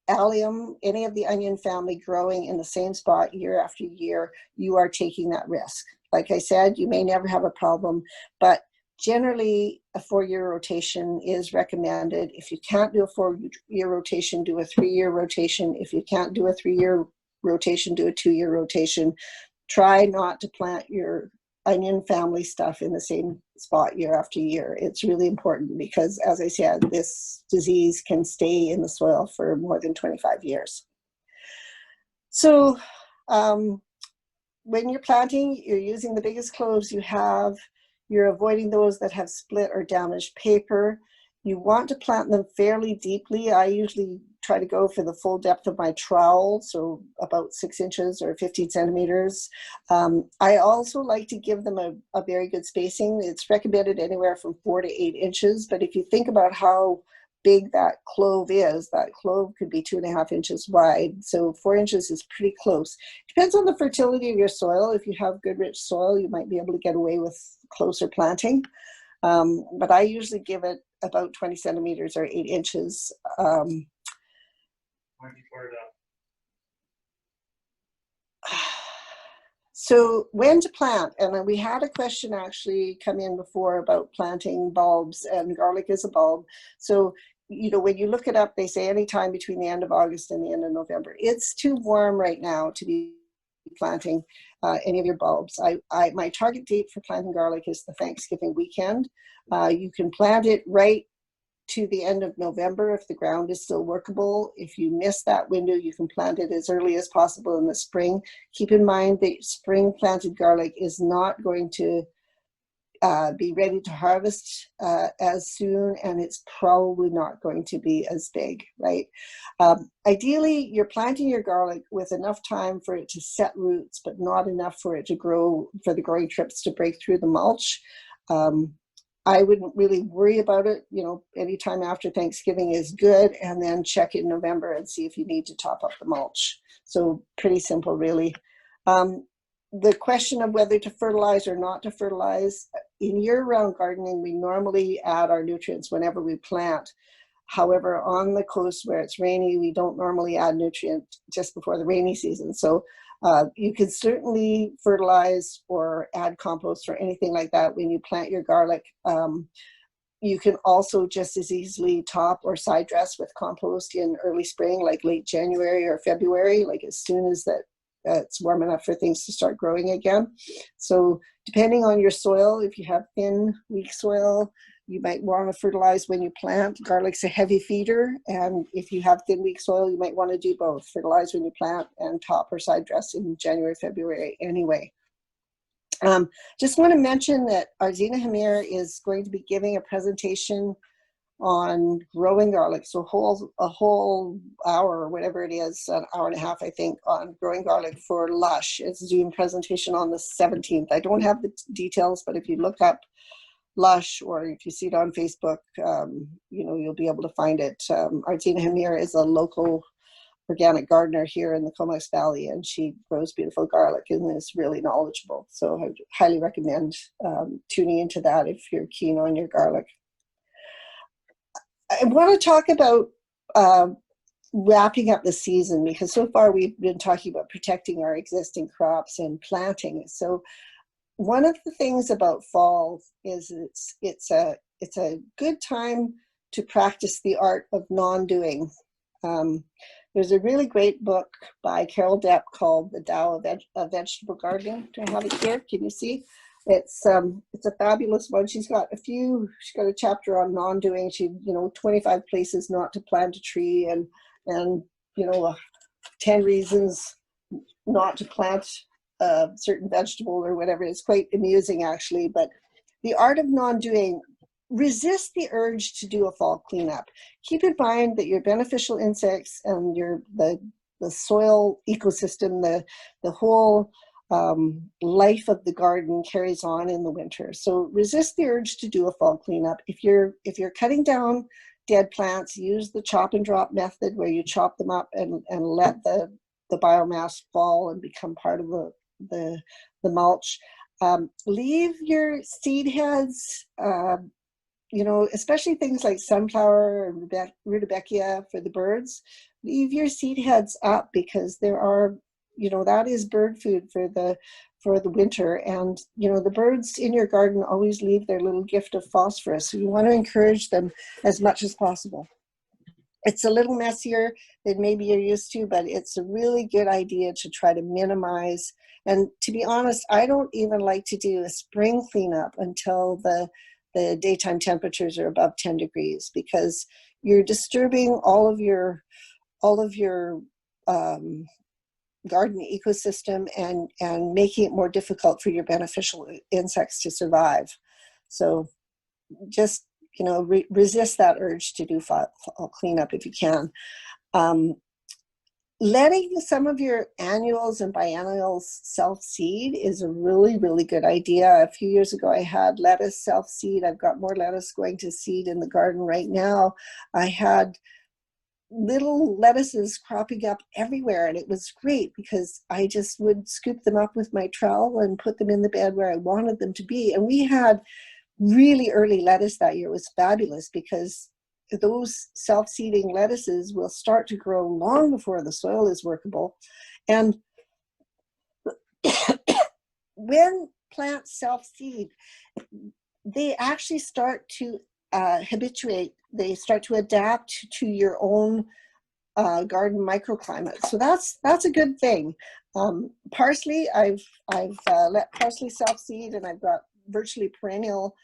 allium, any of the onion family growing in the same spot year after year, you are taking that risk. Like I said, you may never have a problem, but generally a 4-year rotation is recommended. If you can't do a 4-year rotation, do a 3-year rotation. If you can't do a 3-year rotation, do a 2-year rotation. Try not to plant your onion family stuff in the same spot year after year. It's really important because, as I said, this disease can stay in the soil for more than 25 years. So when you're planting, you're using the biggest cloves you have. You're avoiding those that have split or damaged paper. You want to plant them fairly deeply. I usually try to go for the full depth of my trowel, so about 6 inches or 15 centimeters. I also like to give them a very good spacing. It's recommended anywhere from 4 to 8 inches, but if you think about how big that clove could be 2.5 inches wide, so 4 inches is pretty close. Depends on the fertility of your soil. If you have good rich soil, you might be able to get away with closer planting, but I usually give it about 20 centimeters or 8 inches. So when to plant, and we had a question actually come in before about planting bulbs, and garlic is a bulb. So when you look it up, they say anytime between the end of August and the end of November. It's too warm right now to be planting any of your bulbs. My target date for planting garlic is the Thanksgiving weekend. You can plant it right to the end of November if the ground is still workable. If you miss that window, you can plant it as early as possible in the spring. Keep in mind that spring planted garlic is not going to be ready to harvest as soon, and it's probably not going to be as big, right? Ideally, you're planting your garlic with enough time for it to set roots, but not enough for it to grow, for the growing trips to break through the mulch. I wouldn't really worry about it. You know, anytime after Thanksgiving is good, and then check in November and see if you need to top up the mulch. So pretty simple, really. The question of whether to fertilize or not to fertilize, in year-round gardening, we normally add our nutrients whenever we plant. However, on the coast where it's rainy, we don't normally add nutrients just before the rainy season. So you can certainly fertilize or add compost or anything like that when you plant your garlic. You can also just as easily top or side dress with compost in early spring, like late January or February, like as soon as that it's warm enough for things to start growing again. So depending on your soil, if you have thin, weak soil, you might want to fertilize when you plant. Garlic's a heavy feeder, and if you have thin, weak soil, you might want to do both. Fertilize when you plant and top or side dress in January, February anyway. Just want to mention that Arzina Hamir is going to be giving a presentation on growing garlic. So a whole hour or whatever it is, an hour and a half, I think, on growing garlic for Lush. It's a Zoom presentation on the 17th. I don't have the details, but if you look up Lush or if you see it on Facebook, you know, you'll be able to find it. Arzina Hamir is a local organic gardener here in the Comox Valley, and she grows beautiful garlic and is really knowledgeable. So I highly recommend tuning into that if you're keen on your garlic. I want to talk about wrapping up the season, because so far we've been talking about protecting our existing crops and planting. So one of the things about fall is it's a good time to practice the art of non-doing. There's a really great book by Carol Depp called The Tao of Vegetable Gardening. Do I have it here? Can you see? It's a fabulous one. She's got a chapter on non-doing. 25 places not to plant a tree, and 10 reasons not to plant a certain vegetable or whatever. It's quite amusing, actually. But the art of non-doing, resist the urge to do a fall cleanup. Keep in mind that your beneficial insects and the soil ecosystem, the whole life of the garden carries on in the winter. So resist the urge to do a fall cleanup. If you're cutting down dead plants, use the chop and drop method, where you chop them up and let the biomass fall and become part of the mulch. Leave your seed heads, especially things like sunflower and rudbeckia for the birds. Leave your seed heads up, because there are, that is bird food for the winter. And, the birds in your garden always leave their little gift of phosphorus. So you want to encourage them as much as possible. It's a little messier than maybe you're used to, but it's a really good idea to try to minimize. And to be honest, I don't even like to do a spring cleanup until the daytime temperatures are above 10 degrees, because you're disturbing all of your garden ecosystem and making it more difficult for your beneficial insects to survive. So just, resist that urge to do fall cleanup if you can. Letting some of your annuals and biennials self-seed is a really, really good idea. A few years ago, I had lettuce self-seed. I've got more lettuce going to seed in the garden right now. I had little lettuces cropping up everywhere, and it was great because I just would scoop them up with my trowel and put them in the bed where I wanted them to be. And we had really early lettuce that year. It was fabulous, because those self-seeding lettuces will start to grow long before the soil is workable. And when plants self-seed, they actually start to habituate. They start to adapt to your own garden microclimate. So that's a good thing. Parsley, I've let parsley self-seed, and I've got virtually perennial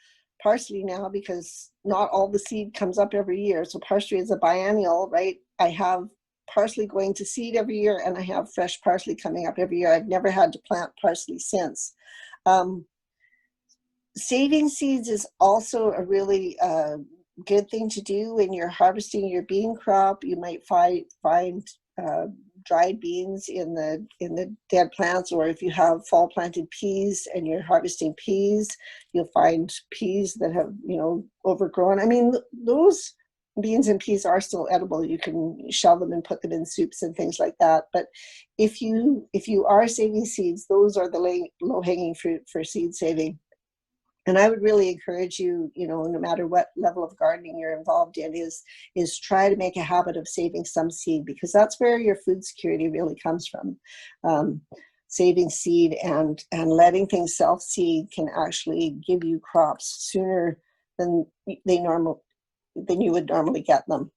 parsley now because not all the seed comes up every year. So parsley is a biennial, right? I have parsley going to seed every year, and I have fresh parsley coming up every year. I've never had to plant parsley since. Saving seeds is also a really good thing to do when you're harvesting your bean crop. You might find dried beans in the dead plants, or if you have fall planted peas and you're harvesting peas, you'll find peas that have, you know, overgrown. I mean, those beans and peas are still edible. You can shell them and put them in soups and things like that. But if you are saving seeds, those are the low-hanging fruit for seed saving. And I would really encourage you, you know, no matter what level of gardening you're involved in, is try to make a habit of saving some seed, because that's where your food security really comes from. Saving seed and letting things self-seed can actually give you crops sooner than you would normally get them.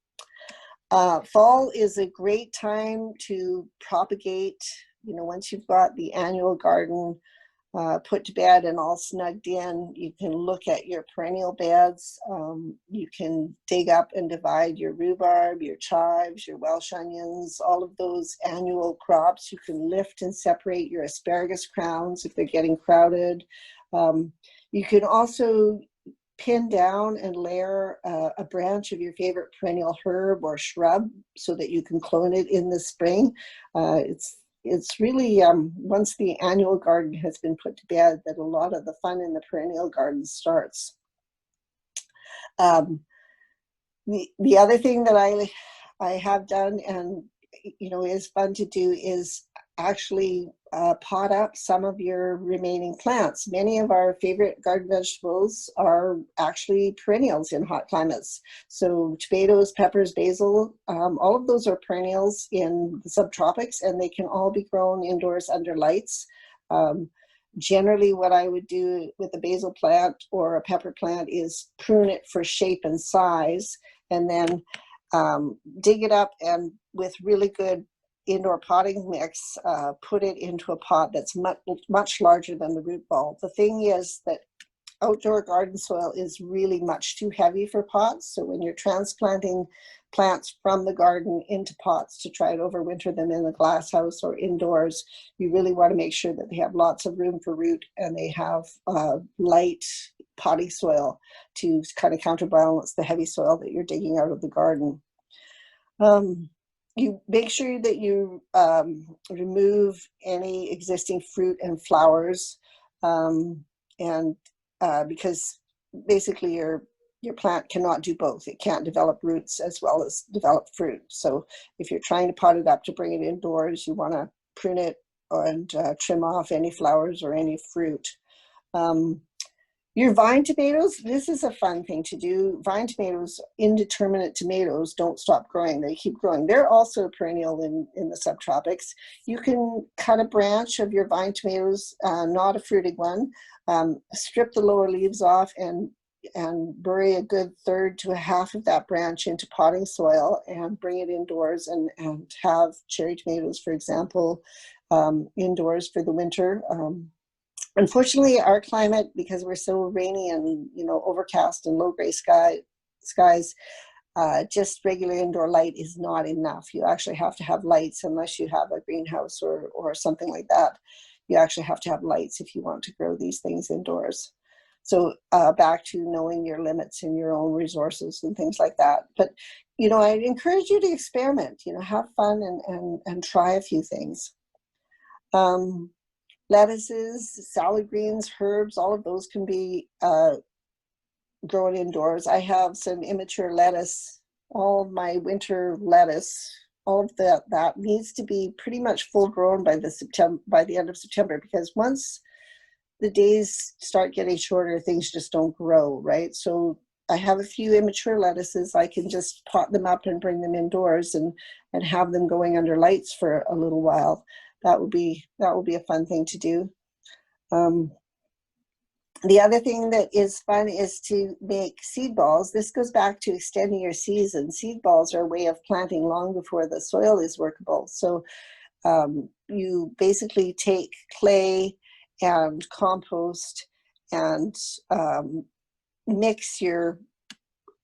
Fall is a great time to propagate. You know, once you've got the annual garden put to bed and all snugged in, you can look at your perennial beds. You can dig up and divide your rhubarb, your chives, your Welsh onions, all of those annual crops. You can lift and separate your asparagus crowns if they're getting crowded. You can also pin down and layer a branch of your favorite perennial herb or shrub so that you can clone it in the spring. It's really, once the annual garden has been put to bed, that a lot of the fun in the perennial garden starts. The other thing that I have done and, you know, is fun to do is actually pot up some of your remaining plants. Many of our favorite garden vegetables are actually perennials in hot climates. So tomatoes, peppers, basil, all of those are perennials in the subtropics, and they can all be grown indoors under lights. Generally, what I would do with a basil plant or a pepper plant is prune it for shape and size, and then dig it up, and with really good indoor potting mix, put it into a pot that's much larger than the root ball. The thing is that outdoor garden soil is really much too heavy for pots. So when you're transplanting plants from the garden into pots to try and overwinter them in the glass house or indoors, you really want to make sure that they have lots of room for root and they have light potting soil to kind of counterbalance the heavy soil that you're digging out of the garden. You make sure that you remove any existing fruit and flowers, because basically your plant cannot do both. It can't develop roots as well as develop fruit. So if you're trying to pot it up to bring it indoors, you want to prune it and trim off any flowers or any fruit. Your vine tomatoes, this is a fun thing to do. Vine tomatoes, indeterminate tomatoes, don't stop growing. They keep growing. They're also perennial in the subtropics. You can cut a branch of your vine tomatoes, not a fruiting one, strip the lower leaves off and bury a good third to a half of that branch into potting soil and bring it indoors and have cherry tomatoes, for example, indoors for the winter. Unfortunately, our climate, because we're so rainy and, you know, overcast and low gray skies, just regular indoor light is not enough. You actually have to have lights unless you have a greenhouse or something like that. You actually have to have lights if you want to grow these things indoors. So back to knowing your limits and your own resources and things like that. But, you know, I'd encourage you to experiment, you know, have fun and try a few things. Lettuces, salad greens, herbs, all of those can be grown indoors. I have some immature lettuce. All of my winter lettuce, all of that needs to be pretty much full grown by the end of September, because once the days start getting shorter, things just don't grow, right? So I have a few immature lettuces. I can just pot them up and bring them indoors and have them going under lights for a little while. That will be a fun thing to do. The other thing that is fun is to make seed balls. This goes back to extending your season. Seed balls are a way of planting long before the soil is workable. So you basically take clay and compost and mix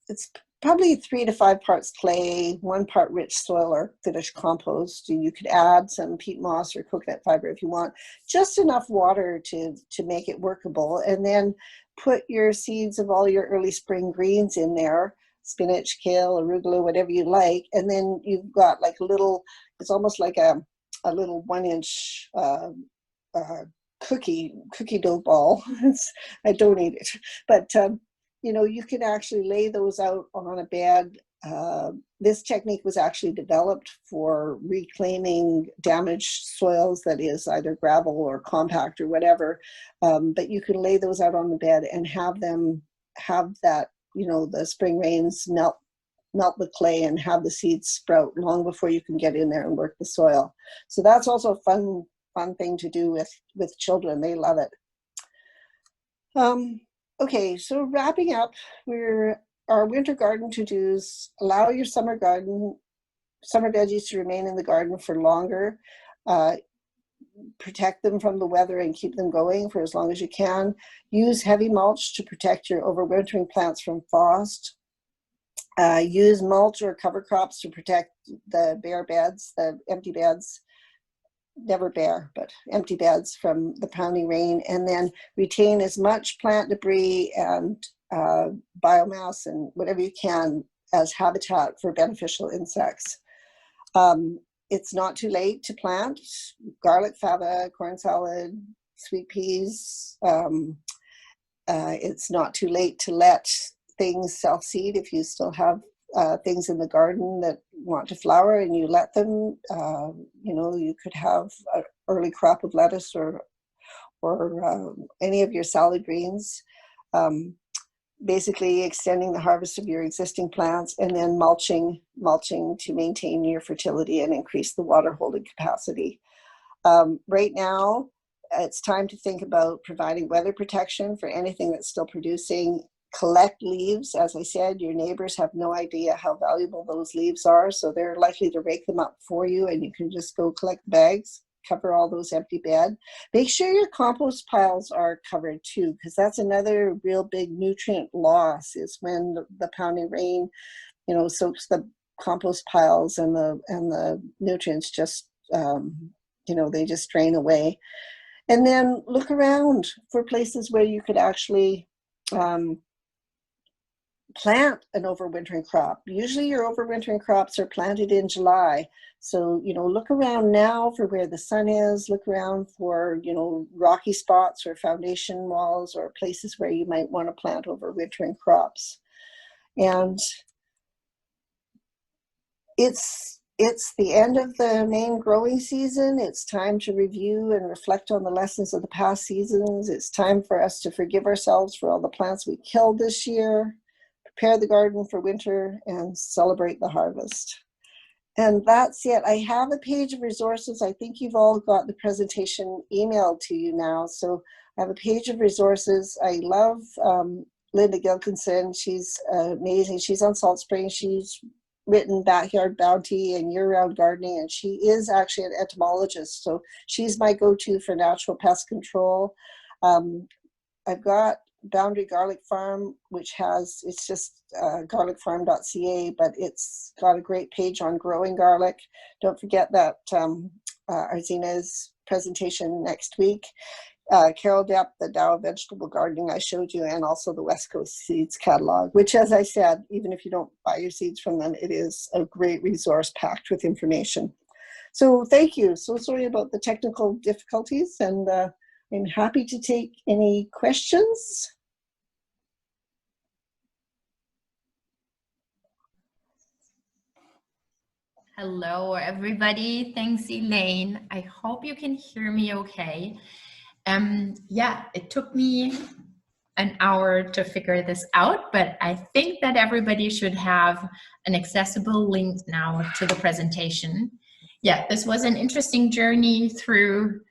it's probably 3 to 5 parts clay, 1 part rich soil or finished compost. You could add some peat moss or coconut fiber if you want, just enough water to make it workable. And then put your seeds of all your early spring greens in there, spinach, kale, arugula, whatever you like. And then you've got like a little, it's almost like a little 1-inch cookie dough ball. I don't eat it, but you can actually lay those out on a bed. This technique was actually developed for reclaiming damaged soils, that is either gravel or compact or whatever. But you can lay those out on the bed and have that, the spring rains melt the clay and have the seeds sprout long before you can get in there and work the soil. So that's also a fun thing to do with children. They love it. Okay, so wrapping up, our winter garden to-dos: allow your summer veggies to remain in the garden for longer. Protect them from the weather and keep them going for as long as you can. Use heavy mulch to protect your overwintering plants from frost. Use mulch or cover crops to protect the bare beds, the empty beds, never bare, but empty beds, from the pounding rain. And then retain as much plant debris and biomass and whatever you can as habitat for beneficial insects. It's not too late to plant garlic, fava, corn salad, sweet peas. It's not too late to let things self-seed if you still have things in the garden that want to flower and you let them. You could have an early crop of lettuce or any of your salad greens. Basically extending the harvest of your existing plants, and then mulching to maintain your fertility and increase the water holding capacity. Right now, it's time to think about providing weather protection for anything that's still producing. Collect leaves. As I said, your neighbors have no idea how valuable those leaves are, so they're likely to rake them up for you, and you can just go collect bags, cover all those empty beds. Make sure your compost piles are covered too, because that's another real big nutrient loss, is when the pounding rain, soaks the compost piles, and the nutrients just, they just drain away. And then look around for places where you could actually plant an overwintering crop. Usually your overwintering crops are planted in July. So, look around now for where the sun is. Look around for, rocky spots or foundation walls or places where you might want to plant overwintering crops. And it's the end of the main growing season. It's time to review and reflect on the lessons of the past seasons. It's time for us to forgive ourselves for all the plants we killed this year, prepare the garden for winter, and celebrate the harvest. And that's it. I have a page of resources. I think you've all got the presentation emailed to you now. So I have a page of resources. I love Linda Gilkinson. She's amazing. She's on Salt Spring. She's written Backyard Bounty and Year-Round Gardening, and she is actually an entomologist. So she's my go-to for natural pest control. I've got Boundary Garlic Farm, which it's just garlicfarm.ca, but it's got a great page on growing garlic. Don't forget that Arzina's presentation next week. Carol Depp, the Tao of Vegetable Gardening I showed you, and also the West Coast Seeds Catalog, which, as I said, even if you don't buy your seeds from them, it is a great resource packed with information. So thank you. So sorry about the technical difficulties, and I'm happy to take any questions. Hello, everybody. Thanks, Elaine. I hope you can hear me okay. Yeah, it took me an hour to figure this out, but I think that everybody should have an accessible link now to the presentation. Yeah, this was an interesting journey through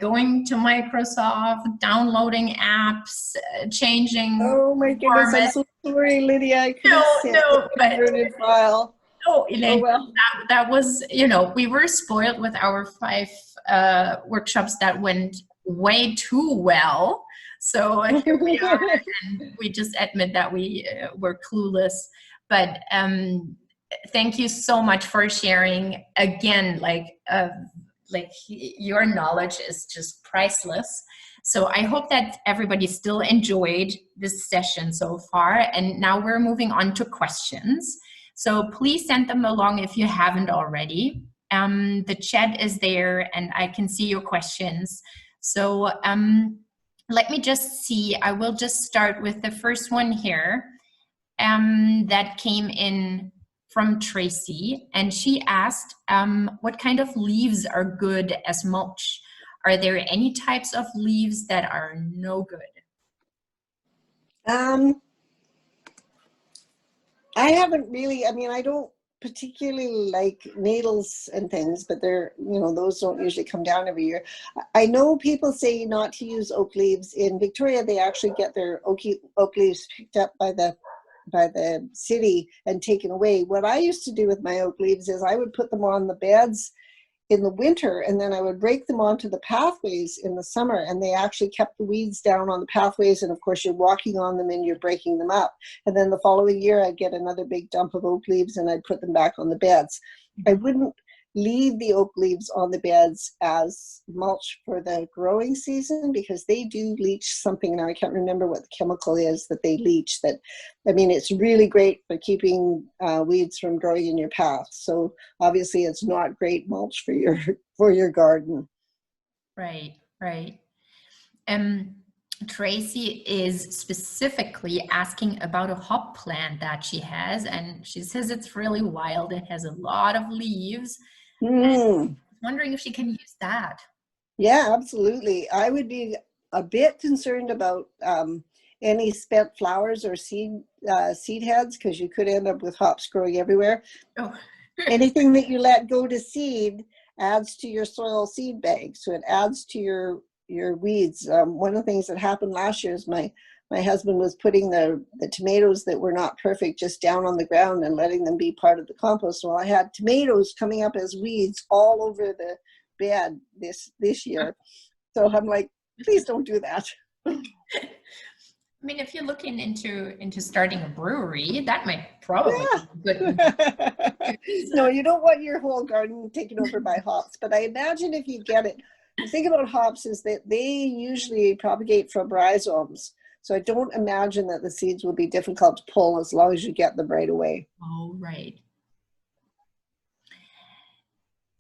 going to Microsoft, downloading apps, changing. Oh my goodness, I'm so sorry, Lydia. I couldn't see the converted file. Oh, Elaine, oh, well. that was, we were spoiled with our 5 workshops that went way too well. So here we are, and we just admit that we were clueless. But thank you so much for sharing. Again, like your knowledge is just priceless. So I hope that everybody still enjoyed this session so far. And now we're moving on to questions. So please send them along if you haven't already. The chat is there and I can see your questions. So let me just see. I will just start with the first one here that came in from Tracy. And she asked, what kind of leaves are good as mulch? Are there any types of leaves that are no good? I haven't really, I mean, I don't particularly like needles and things, but they're, you know, those don't usually come down every year. I know people say not to use oak leaves. In Victoria, they actually get their oak leaves picked up by the city and taken away. What I used to do with my oak leaves is I would put them on the beds in the winter, and then I would rake them onto the pathways in the summer, and they actually kept the weeds down on the pathways, and of course you're walking on them and you're breaking them up. And then the following year I'd get another big dump of oak leaves and I'd put them back on the beds. I wouldn't leave the oak leaves on the beds as mulch for the growing season because they do leach something. Now I can't remember what the chemical is that they leach. That, I mean, it's really great for keeping weeds from growing in your path. So obviously it's not great mulch for your garden. Right, right. Tracy is specifically asking about a hop plant that she has, and she says it's really wild. It has a lot of leaves. And wondering if she can use that. Yeah, absolutely. I would be a bit concerned about any spent flowers or seed heads, because you could end up with hops growing everywhere. Oh. Anything that you let go to seed adds to your soil seed bag, so it adds to your weeds. One of the things that happened last year is my husband was putting the tomatoes that were not perfect just down on the ground and letting them be part of the compost. Well, I had tomatoes coming up as weeds all over the bed this year. So I'm like, please don't do that. I mean, if you're looking into starting a brewery, that might probably be good. No, you don't want your whole garden taken over by hops. But I imagine if you get it, the thing about hops is that they usually propagate from rhizomes. So I don't imagine that the seeds will be difficult to pull as long as you get them right away. Oh, right.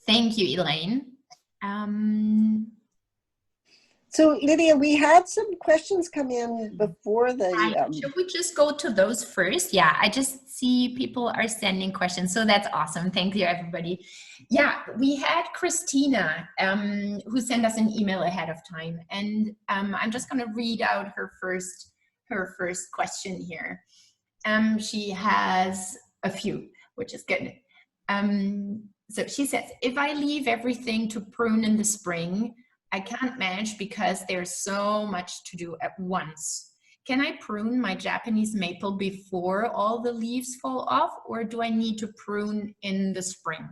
Thank you, Elaine. So Lydia, we had some questions come in before the... Should we just go to those first? Yeah, I just see people are sending questions. So that's awesome. Thank you, everybody. Yeah, we had Christina who sent us an email ahead of time. And I'm just going to read out her first question here. She has a few, which is good. So she says, if I leave everything to prune in the spring, I can't manage because there's so much to do at once. Can I prune my Japanese maple before all the leaves fall off, or do I need to prune in the spring?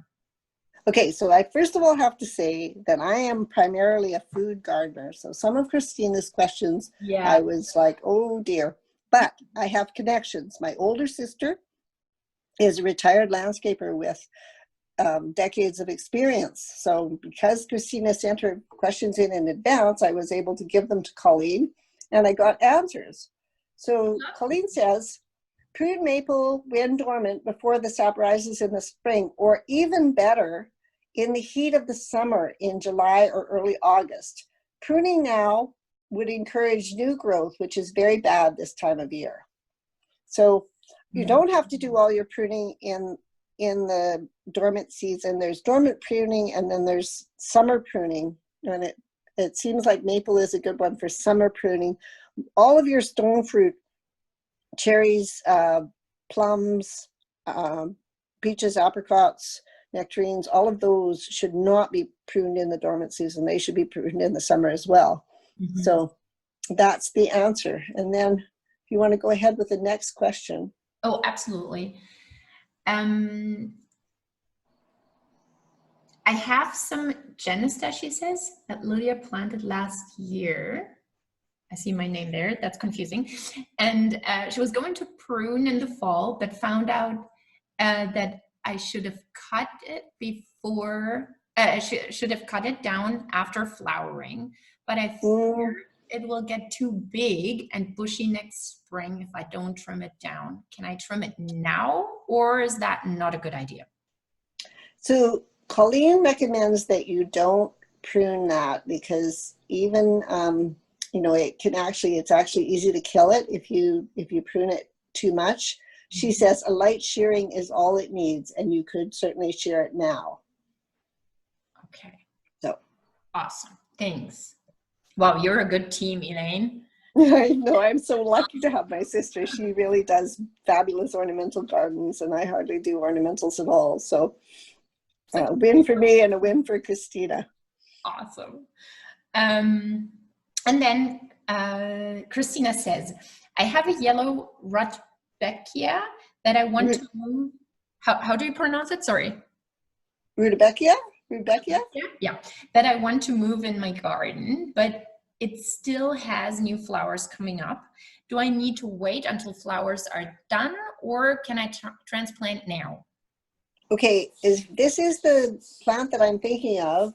Okay, so I first of all have to say that I am primarily a food gardener. So some of Christina's questions, I was like, oh dear. But I have connections. My older sister is a retired landscaper with decades of experience. So because Christina sent her questions in advance, I was able to give them to Colleen and I got answers. So Colleen says, prune maple when dormant before the sap rises in the spring, or even better, in the heat of the summer in July or early August. Pruning now would encourage new growth, which is very bad this time of year. So you don't have to do all your pruning in the dormant season. There's dormant pruning and then there's summer pruning. And it seems like maple is a good one for summer pruning. All of your stone fruit, cherries, plums, peaches, apricots, nectarines, all of those should not be pruned in the dormant season. They should be pruned in the summer as well. Mm-hmm. So that's the answer. And then if you want to go ahead with the next question. Oh, absolutely. I have some genista, she says, that Lydia planted last year. I see my name there. That's confusing. And she was going to prune in the fall, but found out that I should have cut it before, should have cut it down after flowering. But I fear it will get too big and bushy next spring if I don't trim it down. Can I trim it now, or is that not a good idea? So Colleen recommends that you don't prune that, because even you know, it's actually easy to kill it if you prune it too much. She says a light shearing is all it needs, and you could certainly shear it now. Okay. So awesome. Thanks. Wow, you're a good team, Elaine. I know, I'm so lucky to have my sister. She really does fabulous ornamental gardens, and I hardly do ornamentals at all. So a win for me and a win for Christina. Awesome. And then Christina says, I have a yellow rudbeckia that I want to move. How do you pronounce it? Sorry. Rudbeckia? Rudbeckia? Yeah, that I want to move in my garden, but it still has new flowers coming up. Do I need to wait until flowers are done, or can I transplant now? Okay, this is the plant that I'm thinking of.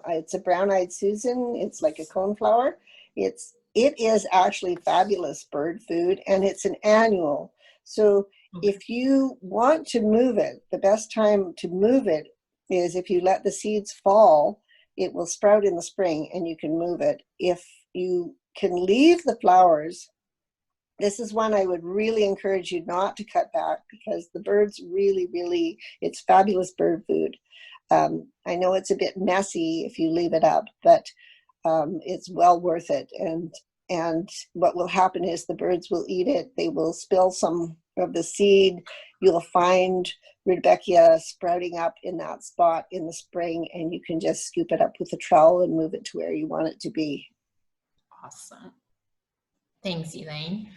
It's a brown-eyed Susan. It's like a coneflower. It is actually fabulous bird food, and it's an annual. So if you want to move it, the best time to move it is if you let the seeds fall. It will sprout in the spring, and you can move it. If you can leave the flowers, this is one I would really encourage you not to cut back, because the birds really, it's fabulous bird food. I know it's a bit messy if you leave it up, but it's well worth it. And what will happen is the birds will eat it. They will spill some of the seed. You'll find Rudbeckia sprouting up in that spot in the spring, and you can just scoop it up with a trowel and move it to where you want it to be. Awesome. Thanks, Elaine.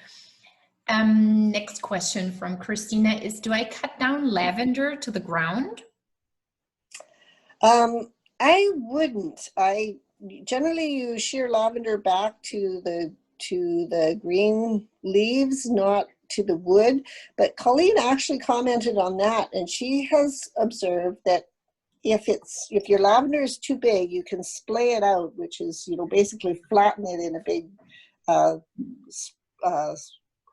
Next question from Christina is, do I cut down lavender to the ground? I wouldn't. Generally you shear lavender back to the green leaves, not to the wood. But Colleen actually commented on that, and she has observed that if your lavender is too big, you can splay it out, which is, you know, basically flatten it in a big well,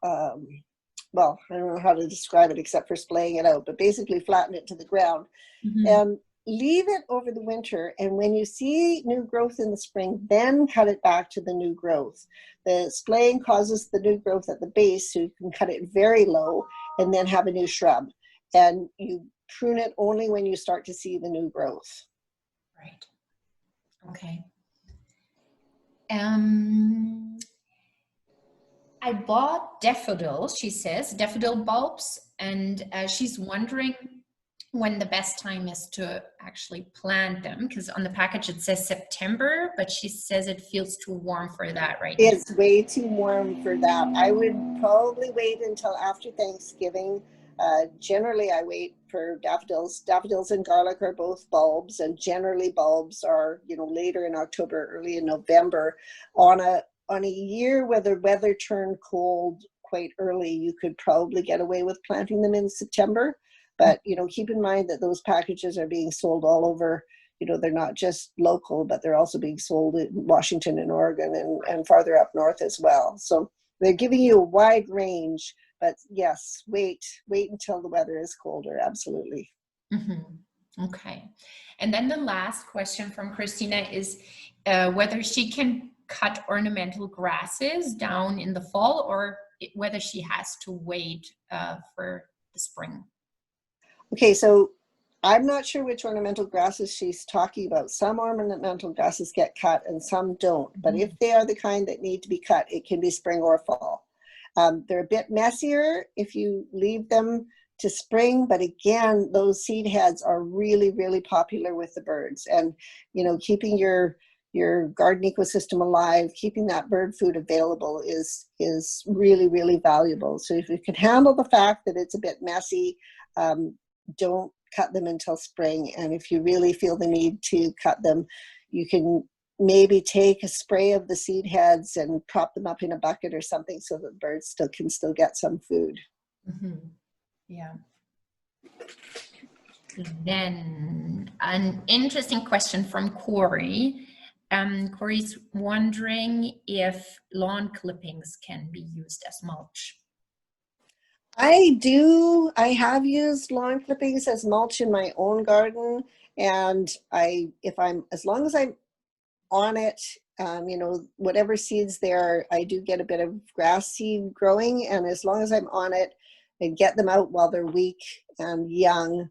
I don't know how to describe it except for splaying it out, but basically flatten it to the ground. And leave it over the winter, and when you see new growth in the spring, then cut it back to the new growth. The splaying causes the new growth at the base, so you can cut it very low and then have a new shrub. And you prune it only when you start to see the new growth. Right. Okay. I bought daffodils, she says, daffodil bulbs, and she's wondering when the best time is to actually plant them, because on the package it says September, but she says it feels too warm for that right now. It's way too warm for that. I would probably wait until after Thanksgiving. Generally I wait for daffodils. Daffodils and garlic are both bulbs, and generally bulbs are, you know, later in October, early in November. On a year where the weather turned cold quite early, you could probably get away with planting them in September. But, you know, keep in mind that those packages are being sold all over. You know, they're not just local, but they're also being sold in Washington and Oregon and farther up north as well. So they're giving you a wide range, but yes, wait until the weather is colder. Absolutely. Okay. And then the last question from Christina is whether she can cut ornamental grasses down in the fall, or whether she has to wait for the spring. Okay, so I'm not sure which ornamental grasses she's talking about. Some ornamental grasses get cut and some don't. But if they are the kind that need to be cut, it can be spring or fall. They're a bit messier if you leave them to spring, but again, those seed heads are really, really popular with the birds. And, you know, keeping your garden ecosystem alive, keeping that bird food available is really, really valuable. So if you can handle the fact that it's a bit messy, don't cut them until spring. And if you really feel the need to cut them, you can maybe take a spray of the seed heads and prop them up in a bucket or something so that birds can still get some food. Yeah. Then an interesting question from Corey. Corey's wondering if lawn clippings can be used as mulch. I have used lawn clippings as mulch in my own garden, and as long as I'm on it, whatever seeds there, I do get a bit of grass seed growing, and as long as I'm on it and get them out while they're weak and young,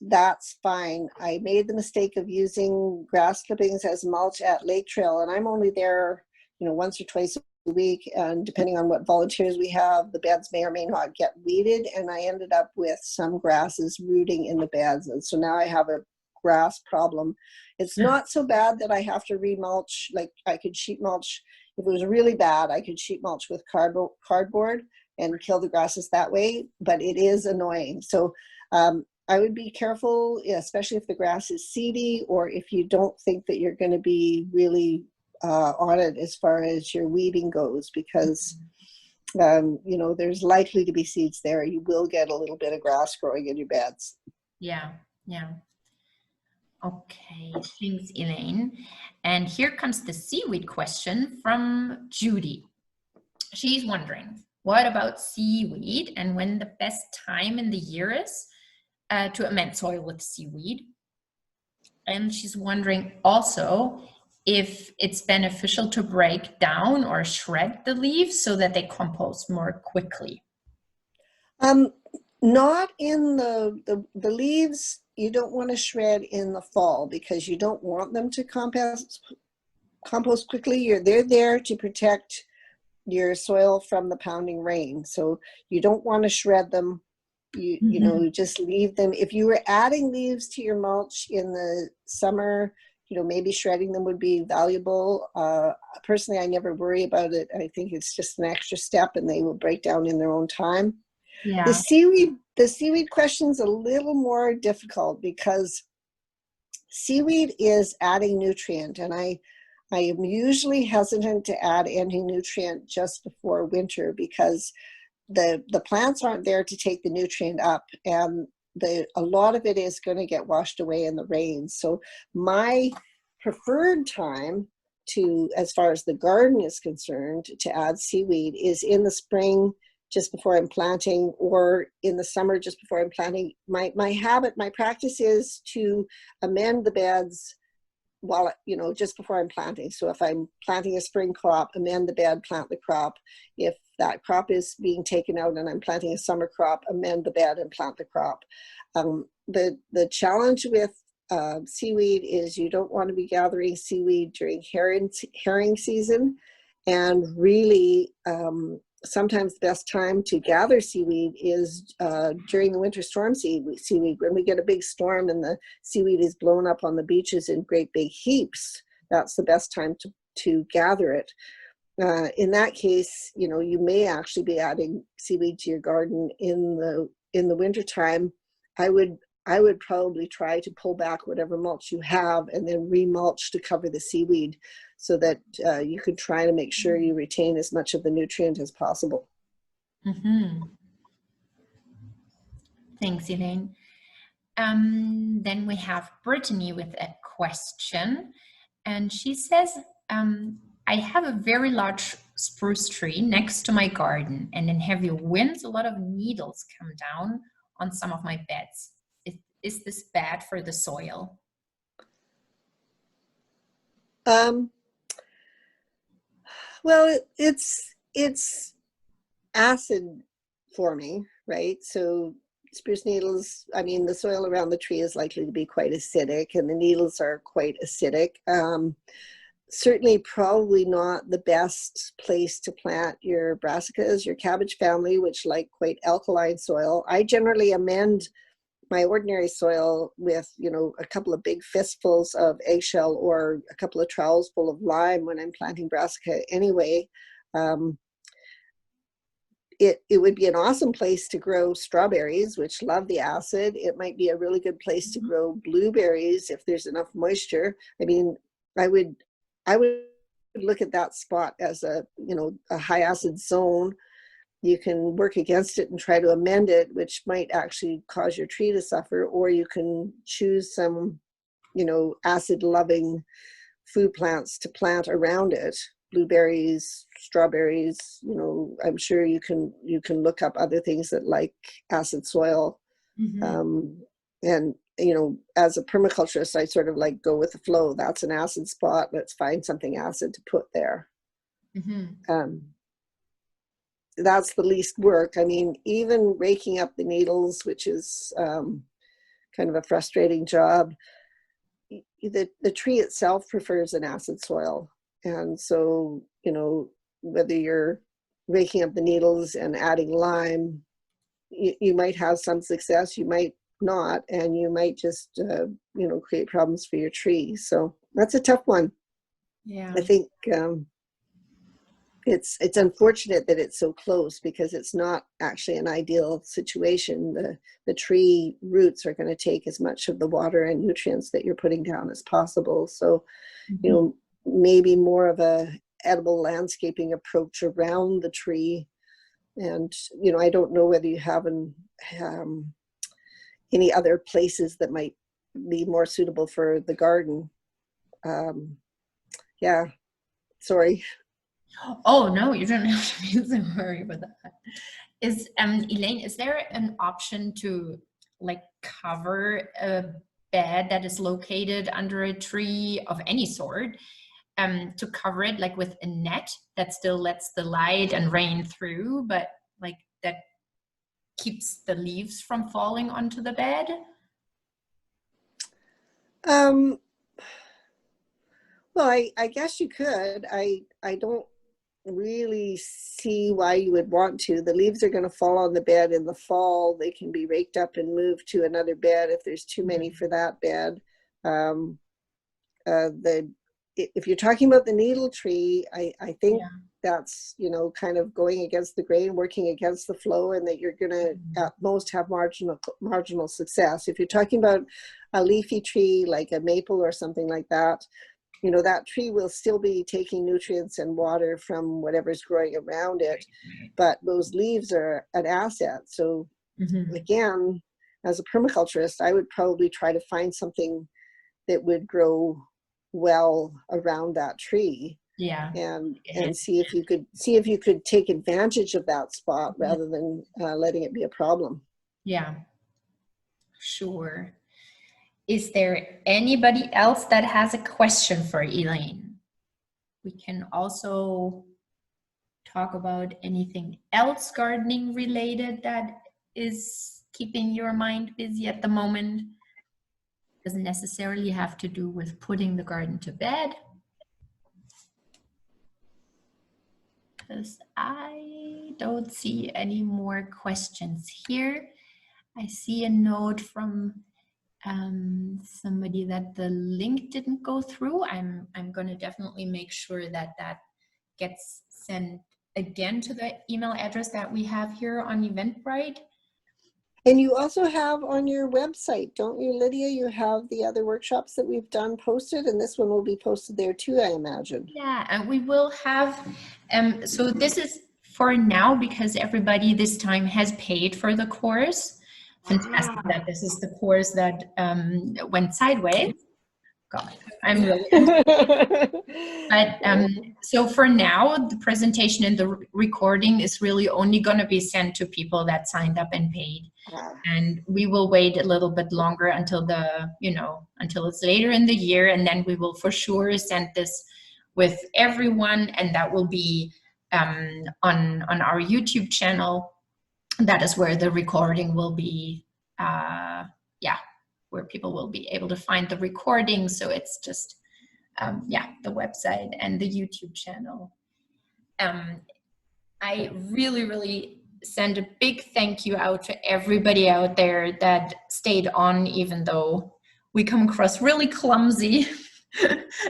that's fine. I made the mistake of using grass clippings as mulch at Lake Trail, and I'm only there, once or twice a week, and depending on what volunteers we have, the beds may or may not get weeded, and I ended up with some grasses rooting in the beds, and so now I have a grass problem. It's not so bad that I have to remulch. Like, I could sheet mulch. If it was really bad, I could sheet mulch with cardboard and kill the grasses that way, but it is annoying. So I would be careful, especially if the grass is seedy, or if you don't think that you're going to be really on it as far as your weeding goes, because there's likely to be seeds there. You will get a little bit of grass growing in your beds. Yeah. Okay, thanks, Elaine. And here comes the seaweed question from Judy. She's wondering, what about seaweed and when the best time in the year is to amend soil with seaweed? And she's wondering also if it's beneficial to break down or shred the leaves so that they compost more quickly. Not in the leaves. You don't want to shred in the fall because you don't want them to compost quickly. They're there to protect your soil from the pounding rain. So you don't want to shred them. You just leave them. If you were adding leaves to your mulch in the summer, maybe shredding them would be valuable. Personally, I never worry about it. I think it's just an extra step and they will break down in their own time. Yeah. The seaweed question's a little more difficult because seaweed is adding nutrient, and I am usually hesitant to add any nutrient just before winter because the plants aren't there to take the nutrient up, and a lot of it is going to get washed away in the rain. So my preferred time as far as the garden is concerned, to add seaweed is in the spring, just before I'm planting, or in the summer just before I'm planting. My practice is to amend the beds while, just before I'm planting. So if I'm planting a spring crop, amend the bed, plant the crop. If that crop is being taken out and I'm planting a summer crop, amend the bed and plant the crop. The challenge with seaweed is you don't want to be gathering seaweed during herring season, and really sometimes the best time to gather seaweed is during the winter storm seaweed. When we get a big storm and the seaweed is blown up on the beaches in great big heaps, that's the best time to gather it. In that case, you may actually be adding seaweed to your garden in the winter time. I would probably try to pull back whatever mulch you have and then remulch to cover the seaweed, so that you could try to make sure you retain as much of the nutrient as possible. Thanks, Elaine. Then we have Brittany with a question, and she says, I have a very large spruce tree next to my garden, and in heavy winds, a lot of needles come down on some of my beds. Is this bad for the soil? Well, it's acid forming, right? So spruce needles, the soil around the tree is likely to be quite acidic, and the needles are quite acidic. Certainly probably not the best place to plant your brassicas, your cabbage family, which like quite alkaline soil. I generally amend my ordinary soil with, a couple of big fistfuls of eggshell or a couple of trowels full of lime when I'm planting brassica anyway. it would be an awesome place to grow strawberries, which love the acid. It might be a really good place to grow blueberries if there's enough moisture. I mean, I would look at that spot as a, you know, a high acid zone. You can work against it and try to amend it, which might actually cause your tree to suffer, or you can choose some, you know, acid loving food plants to plant around it. Blueberries, strawberries, you know, I'm sure you can look up other things that like acid soil. And, you know, as a permaculturist, I sort of like go with the flow. That's an acid spot. Let's find something acid to put there. That's the least work. I mean, even raking up the needles, which is kind of a frustrating job, the tree itself prefers an acid soil. And so, you know, whether you're raking up the needles and adding lime, you might have some success, you might not, and you might just, you know, create problems for your tree. So that's a tough one. Yeah. I think it's unfortunate that it's so close, because it's not actually an ideal situation. The tree roots are going to take as much of the water and nutrients that you're putting down as possible. So, you know, maybe more of a edible landscaping approach around the tree. And, you know, I don't know whether you have any other places that might be more suitable for the garden. Yeah, sorry. Oh, no, you don't have to be so worried about that. Elaine, is there an option to like cover a bed that is located under a tree of any sort, to cover it like with a net that still lets the light and rain through, but like that keeps the leaves from falling onto the bed? Well, I guess you could. I don't really see why you would want to. The leaves are going to fall on the bed in the fall. They can be raked up and moved to another bed if there's too many for that bed. If you're talking about the needle tree, I think that's, you know, kind of going against the grain, working against the flow, and that you're going to at most have marginal success. If you're talking about a leafy tree like a maple or something like that, you know, that tree will still be taking nutrients and water from whatever's growing around it, but those leaves are an asset. So again, as a permaculturist, I would probably try to find something that would grow well around that tree. And see if you could take advantage of that spot rather than letting it be a problem. Yeah, sure. Is there anybody else that has a question for Elaine? We can also talk about anything else gardening related that is keeping your mind busy at the moment. Doesn't necessarily have to do with putting the garden to bed. Because I don't see any more questions here. I see a note from somebody that the link didn't go through. I'm going to definitely make sure that that gets sent again to the email address that we have here on Eventbrite. And you also have on your website, don't you, Lydia? You have the other workshops that we've done posted, and this one will be posted there too, I imagine. Yeah, and we will have, so this is for now because everybody this time has paid for the course. Fantastic that this is the course that went sideways. God, I'm really but so for now, the presentation and the recording is really only going to be sent to people that signed up and paid. And we will wait a little bit longer until until it's later in the year, and then we will for sure send this with everyone, and that will be on our YouTube channel. That is where the recording will be, where people will be able to find the recording. So it's just, the website and the YouTube channel. I really, really send a big thank you out to everybody out there that stayed on, even though we come across really clumsy.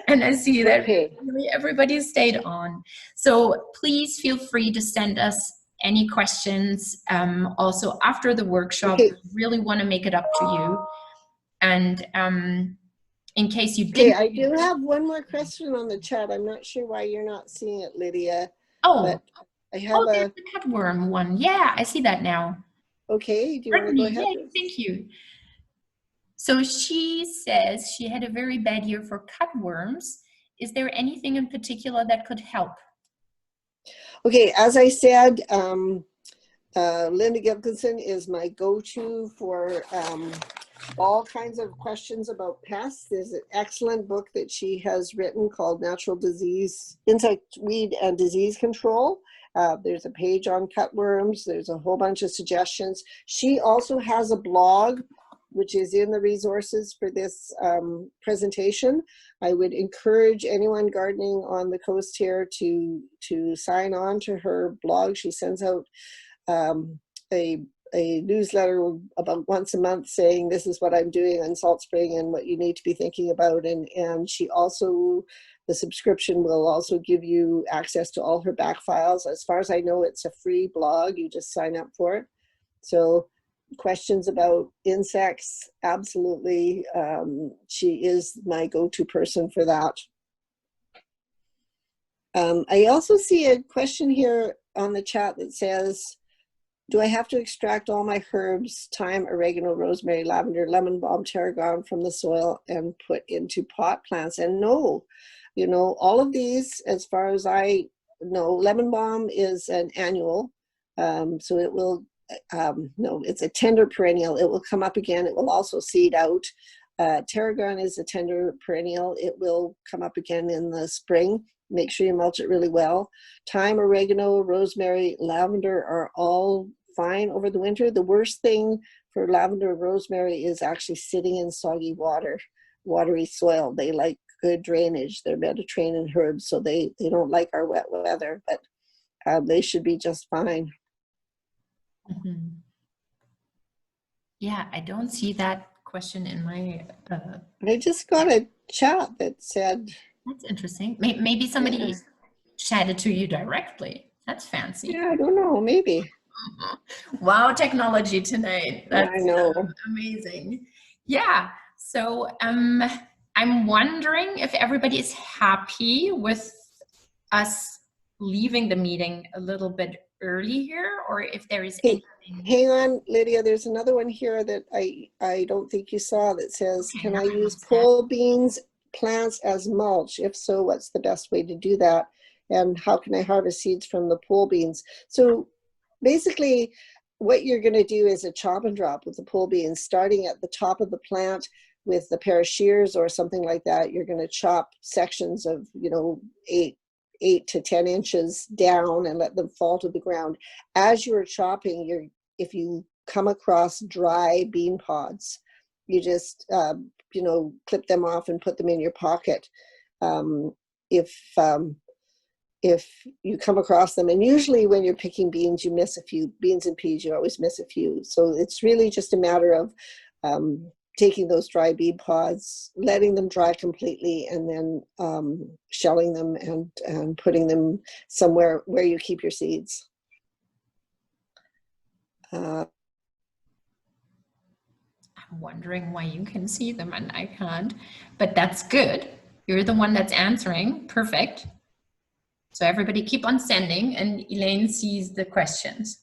And I see that really everybody stayed on. So please feel free to send us any questions also after the workshop. Okay. Really want to make it up to you. And in case you Okay, didn't. I do have one more question on the chat. I'm not sure why you're not seeing it, Lydia. Oh, but I have there's the cutworm one. Yeah, I see that now. Okay, do you want to go ahead? Yeah, thank you. So she says she had a very bad year for cutworms. Is there anything in particular that could help? Okay, as I said, Linda Gilkinson is my go-to for all kinds of questions about pests. There's an excellent book that she has written called Natural Disease, Insect, Weed, and Disease Control. There's a page on cutworms. There's a whole bunch of suggestions. She also has a blog, which is in the resources for this presentation. I would encourage anyone gardening on the coast here to sign on to her blog. She sends out a newsletter about once a month saying this is what I'm doing on salt spring and what you need to be thinking about. And she also, the subscription will also give you access to all her back files. As far as I know, it's a free blog. You just sign up for it. So questions about insects, absolutely. She is my go-to person for that. I also see a question here on the chat that says, do I have to extract all my herbs, thyme, oregano, rosemary, lavender, lemon balm, tarragon from the soil and put into pot plants? And no, you know, all of these, as far as I know, lemon balm is an annual, so it will, no, it's a tender perennial. It will come up again. It will also seed out. Tarragon is a tender perennial. It will come up again in the spring. Make sure you mulch it really well. Thyme, oregano, rosemary, lavender are all fine over the winter. The worst thing for lavender and rosemary is actually sitting in soggy water, watery soil. They like good drainage. They're Mediterranean herbs, so they don't like our wet weather, but they should be just fine. Mm-hmm. Yeah, I don't see that question in my... I just got a chat that said... That's interesting. Maybe somebody Yeah. chatted to you directly. That's fancy. Yeah, I don't know, maybe. Wow, technology tonight. That's I know. Amazing. Yeah, so I'm wondering if everybody is happy with us leaving the meeting a little bit early here, or if there is anything. Hang on, Lydia, there's another one here that I don't think you saw that says, Okay, can I use pole beans plants as mulch? If so, what's the best way to do that? And how can I harvest seeds from the pole beans? So basically, what you're going to do is a chop and drop with the pole beans, starting at the top of the plant with a pair of shears or something like that. You're going to chop sections of, you know, 8 to 10 inches down and let them fall to the ground. As you're chopping, if you come across dry bean pods, you just you know, clip them off and put them in your pocket. If you come across them, and usually when you're picking beans, you miss a few. Beans and peas, you always miss a few. So it's really just a matter of taking those dry bean pods, letting them dry completely, and then shelling them and putting them somewhere where you keep your seeds. I'm wondering why you can see them and I can't, but that's good. You're the one that's answering. Perfect. So everybody keep on sending, and Elaine sees the questions.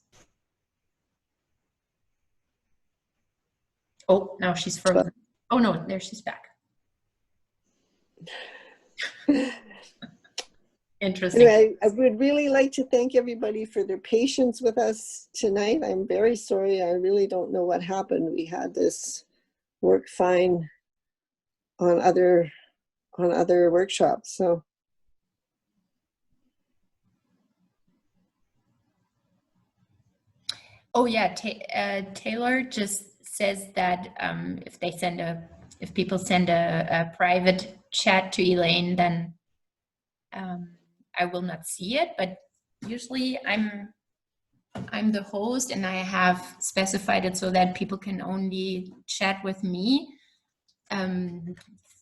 Oh, now she's frozen. Oh no, there she's back. Interesting. Anyway, I would really like to thank everybody for their patience with us tonight. I'm very sorry. I really don't know what happened. We had this work fine on other workshops. So. Oh yeah, Taylor just says that if people send a private chat to Elaine, then I will not see it. But usually I'm the host, and I have specified it so that people can only chat with me.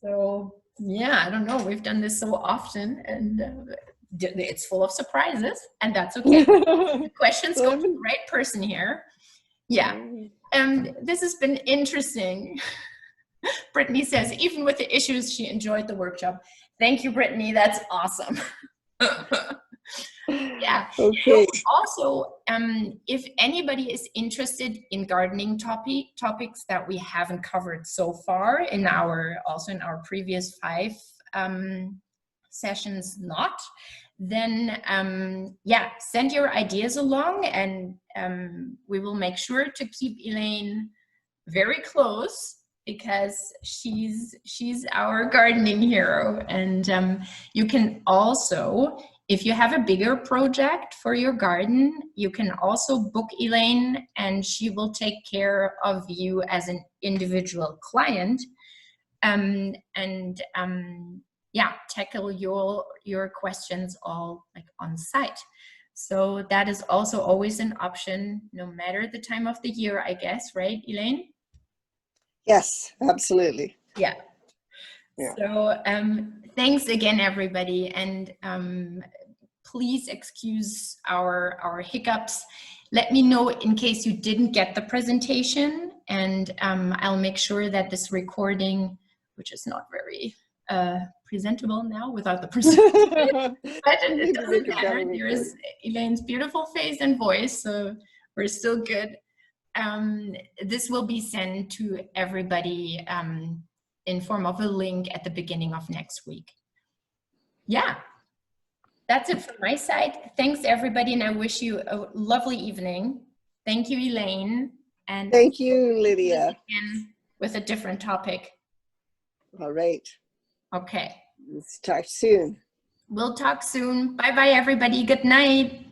So yeah, I don't know. We've done this so often, and it's full of surprises, and that's okay. The questions go to the right person here. Yeah. This has been interesting. Brittany says, even with the issues, she enjoyed the workshop. Thank you, Brittany. That's awesome. Yeah. Okay. So also, if anybody is interested in gardening topics that we haven't covered so far in our previous 5 sessions not, then yeah, send your ideas along, and we will make sure to keep Elaine very close, because she's our gardening hero. And you can also, if you have a bigger project for your garden, you can also book Elaine, and she will take care of you as an individual client, yeah, tackle your questions all like on site. So that is also always an option, no matter the time of the year, I guess, right, Elaine? Yes, absolutely. Yeah. Yeah. So thanks again, everybody, and please excuse our hiccups. Let me know in case you didn't get the presentation, and I'll make sure that this recording, which is not very presentable now without the presentation, but it doesn't matter. There is Elaine's beautiful face and voice, so we're still good. This will be sent to everybody in form of a link at the beginning of next week. Yeah, that's it from my side. Thanks, everybody, and I wish you a lovely evening. Thank you, Elaine. And thank you, Lydia. Again with a different topic. All right. Okay. Let's talk soon. We'll talk soon. Bye-bye, everybody. Good night.